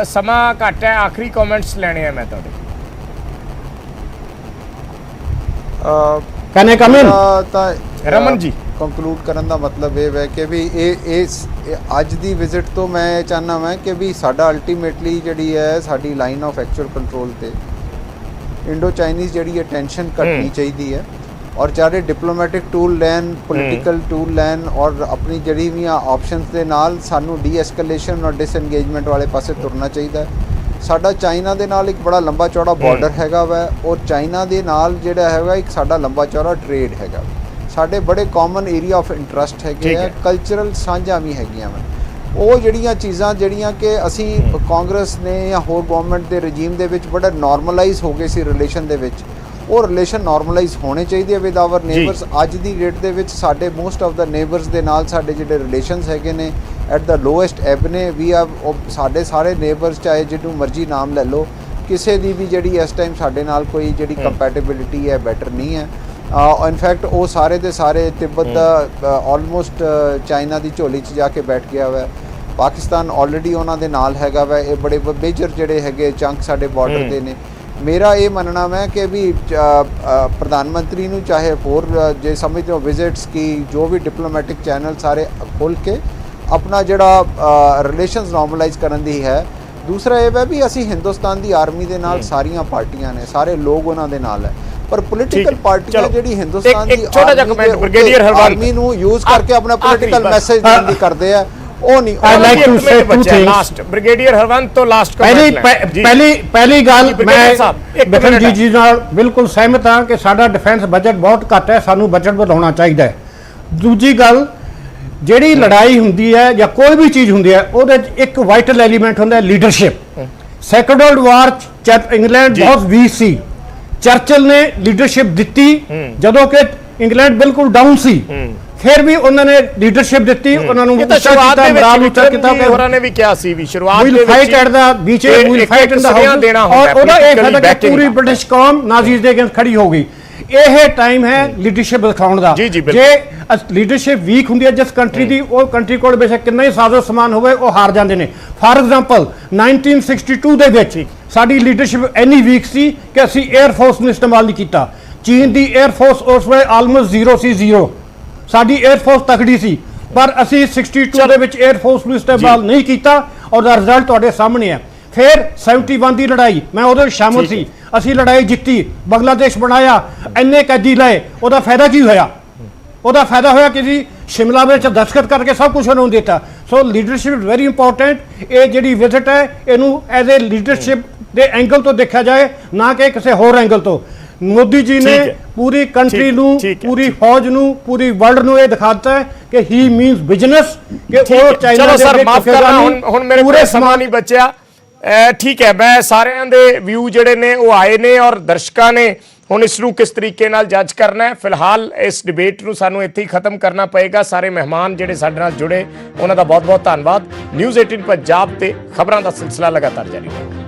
समा घट है, आखिरी कमेंट्स लेने हैं मैं ਤੁਹਾਡੇ। ਕਨੇ ਕਮਿਨ ਤਾਂ ਰਮਨ ਜੀ ਕੰਕਲੂਡ ਕਰਨ ਦਾ ਮਤਲਬ ਇਹ ਹੈ ਕਿ ਵੀ ਇਹ ਅੱਜ ਦੀ ਵਿਜ਼ਿਟ ਤੋਂ ਮੈਂ ਇਹ ਚਾਹੁੰਦਾ ਮੈਂ ਕਿ ਵੀ ਸਾਡਾ ਅਲਟੀਮੇਟਲੀ ਜਿਹੜੀ ਹੈ ਸਾਡੀ ਲਾਈਨ ਆਫ ਐਕਚੁਅਲ ਕੰਟਰੋਲ ਤੇ ਇੰਡੋ ਚਾਈਨੀਜ਼ ਜਿਹੜੀ ਹੈ ਟੈਂਸ਼ਨ ਘਟਣੀ ਚਾਹੀਦੀ ਹੈ, ਔਰ ਚਾਰੇ ਡਿਪਲੋਮੈਟਿਕ ਟੂਲ ਲੈਣ, ਪੋਲੀਟੀਕਲ ਟੂਲ ਲੈਣ, ਔਰ ਆਪਣੀ ਜਿਹੜੀ ਵੀ ਆਪਸ਼ਨਸ ਦੇ ਨਾਲ ਸਾਨੂੰ ਡੀ-ਐਸਕੇਲੇਸ਼ਨ ਔਰ ਡਿਸਐਂਗੇਜਮੈਂਟ ਵਾਲੇ ਪਾਸੇ ਤੁਰਨਾ ਚਾਹੀਦਾ। ਸਾਡਾ ਚਾਈਨਾ ਦੇ ਨਾਲ ਇੱਕ ਬੜਾ ਲੰਬਾ ਚੌੜਾ ਬਾਰਡਰ ਹੈਗਾ ਵਾ, ਔਰ ਚਾਈਨਾ ਦੇ ਨਾਲ ਜਿਹੜਾ ਹੈਗਾ ਇੱਕ ਸਾਡਾ ਲੰਬਾ ਚੌੜਾ ਟ੍ਰੇਡ ਹੈਗਾ। ਸਾਡੇ ਬੜੇ ਕਾਮਨ ਏਰੀਆ ਆਫ ਇੰਟਰਸਟ ਹੈਗੇ ਆ, ਕਲਚਰਲ ਸਾਂਝਾਂ ਵੀ ਹੈਗੀਆਂ ਵਾ। ਉਹ ਜਿਹੜੀਆਂ ਚੀਜ਼ਾਂ ਜਿਹੜੀਆਂ ਕਿ ਅਸੀਂ ਕਾਂਗਰਸ ਨੇ ਜਾਂ ਹੋਰ ਗਵਰਨਮੈਂਟ ਦੇ ਰਜੀਮ ਦੇ ਵਿੱਚ ਬੜਾ ਨਾਰਮਲਾਈਜ਼ ਹੋ ਗਏ ਸੀ ਰਿਲੇਸ਼ਨ ਦੇ ਵਿੱਚ, ਉਹ ਰਿਲੇਸ਼ਨ ਨਾਰਮਲਾਈਜ਼ ਹੋਣੇ ਚਾਹੀਦੇ ਵਿਦ ਆਵਰ ਨੇਬਰਸ। ਅੱਜ ਦੀ ਡੇਟ ਦੇ ਵਿੱਚ ਸਾਡੇ ਮੋਸਟ ਆਫ ਦਾ ਨੇਬਰਸ ਦੇ ਨਾਲ ਸਾਡੇ ਜਿਹੜੇ ਰਿਲੇਸ਼ਨਸ ਹੈਗੇ ਨੇ ਐਟ ਦਾ ਲੋਐਸਟ ਐਬ ਨੇ। ਵੀ ਆ ਸਾਡੇ ਸਾਰੇ ਨੇਬਰਸ ਚਾਹੇ ਜਿਹਨੂੰ ਮਰਜ਼ੀ ਨਾਮ ਲੈ ਲਓ, ਕਿਸੇ ਦੀ ਵੀ ਜਿਹੜੀ ਇਸ ਟਾਈਮ ਸਾਡੇ ਨਾਲ ਕੋਈ ਜਿਹੜੀ ਕੰਪੈਟੇਬਿਲਿਟੀ ਹੈ ਬੈਟਰ ਨਹੀਂ ਹੈ। ਇਨਫੈਕਟ ਉਹ ਸਾਰੇ ਦੇ ਸਾਰੇ ਤਿੱਬਤ ਦਾ ਆਲਮੋਸਟ ਚਾਈਨਾ ਦੀ ਝੋਲੀ 'ਚ ਜਾ ਕੇ ਬੈਠ ਗਿਆ ਵਾ। ਪਾਕਿਸਤਾਨ ਆਲਰੇਡੀ ਉਹਨਾਂ ਦੇ ਨਾਲ ਹੈਗਾ ਵਾ। ਇਹ ਬੜੇ ਮੇਜਰ ਜਿਹੜੇ ਹੈਗੇ ਚੰਕ ਸਾਡੇ ਬਾਰਡਰ ਦੇ ਨੇ। ਮੇਰਾ ਇਹ ਮੰਨਣਾ ਹੈ ਕਿ ਵੀ ਪ੍ਰਧਾਨ ਮੰਤਰੀ ਨੂੰ ਚਾਹੇ ਹੋਰ ਜੇ ਸਮਝਦੇ ਹੋ ਵਿਜ਼ਿਟਸ ਕੀ ਜੋ ਵੀ ਡਿਪਲੋਮੈਟਿਕ ਚੈਨਲ ਸਾਰੇ ਖੋਲ੍ਹ ਕੇ ਆਪਣਾ ਜਿਹੜਾ ਰਿਲੇਸ਼ਨਸ ਨਾਰਮਲਾਈਜ਼ ਕਰਨ ਦੀ ਹੈ। ਦੂਸਰਾ ਇਹ ਹੈ ਵੀ ਅਸੀਂ ਹਿੰਦੁਸਤਾਨ ਦੀ ਆਰਮੀ ਦੇ ਨਾਲ ਸਾਰੀਆਂ ਪਾਰਟੀਆਂ ਨੇ, ਸਾਰੇ ਲੋਕ ਉਹਨਾਂ ਦੇ ਨਾਲ ਹੈ, ਪਰ ਪੋਲੀਟੀਕਲ ਪਾਰਟੀਆਂ ਜਿਹੜੀ ਹਿੰਦੁਸਤਾਨ ਦੀ ਆਰਮੀ ਨੂੰ ਯੂਜ਼ ਕਰਕੇ ਆਪਣਾ ਪੋਲੀਟੀਕਲ ਮੈਸੇਜ ਦੇਣ ਦੀ ਕਰਦੇ ਆ, ਉਹ ਨਹੀਂ। I like to say two things। Last brigadier Harwant तो लास्ट कमेंट ਪਹਿਲੀ ਗੱਲ ਮੈਂ ਬਿਕਰਮ ਜੀ ਨਾਲ ਬਿਲਕੁਲ ਸਹਿਮਤ ਹਾਂ ਕਿ ਸਾਡਾ ਡਿਫੈਂਸ ਬਜਟ ਬਹੁਤ ਘੱਟ ਹੈ, ਸਾਨੂੰ ਬਜਟ ਵਧਾਉਣਾ ਚਾਹੀਦਾ ਹੈ। ਦੂਜੀ ਗੱਲ, ਜਿਹੜੀ ਲੜਾਈ ਹੁੰਦੀ ਹੈ ਜਾਂ ਕੋਈ ਵੀ ਚੀਜ਼ ਹੁੰਦੀ ਹੈ ਉਹਦੇ 'ਚ ਇੱਕ ਵਾਈਟਲ ਐਲੀਮੈਂਟ ਹੁੰਦਾ ਹੈ leadership. Second world war England ਜੀ। ਬਹੁਤ ਵੀਕ ਸੀ, ਚਰਚਿਲ ਨੇ ਲੀਡਰਸ਼ਿਪ ਦਿੱਤੀ ਜਦੋਂ ਕਿ ਇੰਗਲੈਂਡ ਬਿਲਕੁਲ ਡਾਊਨ ਸੀ, ਫਿਰ ਵੀ ਉਹਨਾਂ ਨੇ ਲੀਡਰਸ਼ਿਪ ਦਿੱਤੀ, ਉਹਨਾਂ ਨੂੰ ਇਹ ਤਾਂ ਸ਼ੁਰੂਆਤ ਦੇ ਵਿੱਚ ਹੋਰਾਂ ਨੇ ਵੀ ਕਿਹਾ ਸੀ ਵੀ ਸ਼ੁਰੂਆਤ ਦੇ ਵਿੱਚ fight at the beach will fight in the house, ਔਰ ਉਹਦਾ ਇਹ ਫਾਇਦਾ ਕਿ ਪੂਰੀ ਬ੍ਰਿਟਿਸ਼ ਕੌਮ ਨਾਜ਼ੀਜ਼ ਦੇ ਅਗੇਂਸਟ ਖੜੀ ਹੋ ਗਈ। ਇਹ ਟਾਈਮ ਹੈ ਲੀਡਰਸ਼ਿਪ ਦਿਖਾਉਣ ਦਾ। ਜੀ, ਜੀ, ਜੇ ਲੀਡਰਸ਼ਿਪ ਵੀਕ ਹੁੰਦੀ ਹੈ ਜਿਸ ਕੰਟਰੀ ਦੀ, ਉਹ ਕੰਟਰੀ ਕੋਲ ਬੇਸ਼ੱਕ ਕਿੰਨਾ ਹੀ ਸਾਜ਼ੋ ਸਮਾਨ ਹੋਵੇ, ਉਹ ਹਾਰ ਜਾਂਦੇ ਨੇ। ਫਾਰ ਐਗਜ਼ਾਮਪਲ 1962 ਦੇ ਵਿੱਚ ਸਾਡੀ ਲੀਡਰਸ਼ਿਪ ਇੰਨੀ ਵੀਕ ਸੀ ਕਿ ਅਸੀਂ 에ਅਰ ਫੋਰਸ ਨੂੰ ਇਸਤੇਮਾਲ ਨਹੀਂ ਕੀਤਾ। ਚੀਨ ਦੀ 에ਅਰ ਫੋਰਸ ਉਸ ਵੇਲੇ ਆਲਮੋਸਟ ਜ਼ੀਰੋ ਸੀ, ਜ਼ੀਰੋ। ਸਾਡੀ 에ਅਰ ਫੋਰਸ ਤਕੜੀ ਸੀ, ਪਰ ਅਸੀਂ 62 ਦੇ ਵਿੱਚ 에ਅਰ ਫੋਰਸ ਨੂੰ ਇਸਤੇਮਾਲ ਨਹੀਂ ਕੀਤਾ, ਔਰ ਦਾ ਰਿਜ਼ਲਟ ਤੁਹਾਡੇ ਸਾਹਮਣੇ ਹੈ। ਫਿਰ 71 ਦੀ ਲੜਾਈ, ਮੈਂ ਉਹਦੇ ਵਿੱਚ ਸ਼ਾਮਲ ਸੀ, ਅਸੀਂ ਲੜਾਈ ਜਿੱਤੀ, ਬੰਗਲਾਦੇਸ਼ ਬਣਾਇਆ, ਇੰਨੇ ਕੈਦੀ ਲਏ, ਉਹਦਾ ਫਾਇਦਾ ਕੀ ਹੋਇਆ? ਉਹਦਾ ਫਾਇਦਾ ਹੋਇਆ ਕਿ ਜੀ ਸ਼ਿਮਲਾ ਵਿੱਚ ਦਸਤਖਤ ਕਰਕੇ ਸਭ ਕੁਝ ਉਹਨੂੰ ਦਿੱਤਾ। ਸੋ ਲੀਡਰਸ਼ਿਪ ਇਜ਼ ਵੈਰੀ ਇੰਪੋਰਟੈਂਟ। ਇਹ ਜਿਹੜੀ ਵਿਜ਼ਿਟ ਹੈ ਇਹਨੂੰ ਐਜ਼ ਏ ਲੀਡਰਸ਼ਿਪ ਦੇ ਐਂਗਲ ਤੋਂ ਦੇਖਿਆ ਜਾਏ, ਨਾ ਕਿ ਕਿਸੇ ਹੋਰ ਐਂਗਲ ਤੋਂ। ਮੋਦੀ ਜੀ ਨੇ ਪੂਰੀ ਕੰਟਰੀ ਨੂੰ, ਪੂਰੀ ਫੌਜ ਨੂੰ, ਪੂਰੀ ਵਰਲਡ ਨੂੰ ਇਹ ਦਿਖਾ ਦਿੱਤਾ ਹੈ ਕਿ ਹੀ ਮੀਨਸ ਬਿਜ਼ਨਸ, ਕਿ ਉਹ ਚਾਈਨਾ ਚਲੋ ਦੇ ਸਰ ਮਾਫ ਕਰਨਾ, ਹੁਣ ਮੇਰੇ ਪੂਰੇ ਕੋਲ ਸਮਾਂ ਨਹੀਂ ਬਚਿਆ। ਠੀਕ ਹੈ, ਮੈਂ ਸਾਰਿਆਂ ਦੇ ਵਿਊ ਜਿਹੜੇ ਨੇ ਉਹ ਆਏ ਨੇ, ਔਰ ਦਰਸ਼ਕਾਂ ਨੇ ਹੁਣ ਇਸ ਨੂੰ ਕਿਸ ਤਰੀਕੇ ਨਾਲ ਜੱਜ ਕਰਨਾ ਹੈ। ਫਿਲਹਾਲ ਇਸ ਡਿਬੇਟ ਨੂੰ ਸਾਨੂੰ ਇੱਥੇ ਹੀ ਖਤਮ ਕਰਨਾ ਪਏਗਾ। ਸਾਰੇ ਮਹਿਮਾਨ ਜਿਹੜੇ ਸਾਡੇ ਨਾਲ ਜੁੜੇ, ਉਹਨਾਂ ਦਾ ਬਹੁਤ ਬਹੁਤ ਧੰਨਵਾਦ। ਨਿਊਜ਼ 18 ਪੰਜਾਬ ਤੇ ਖਬਰਾਂ ਦਾ ਸਿਲਸਿਲਾ ਲਗਾਤਾਰ ਜਾਰੀ ਰਹੇਗਾ।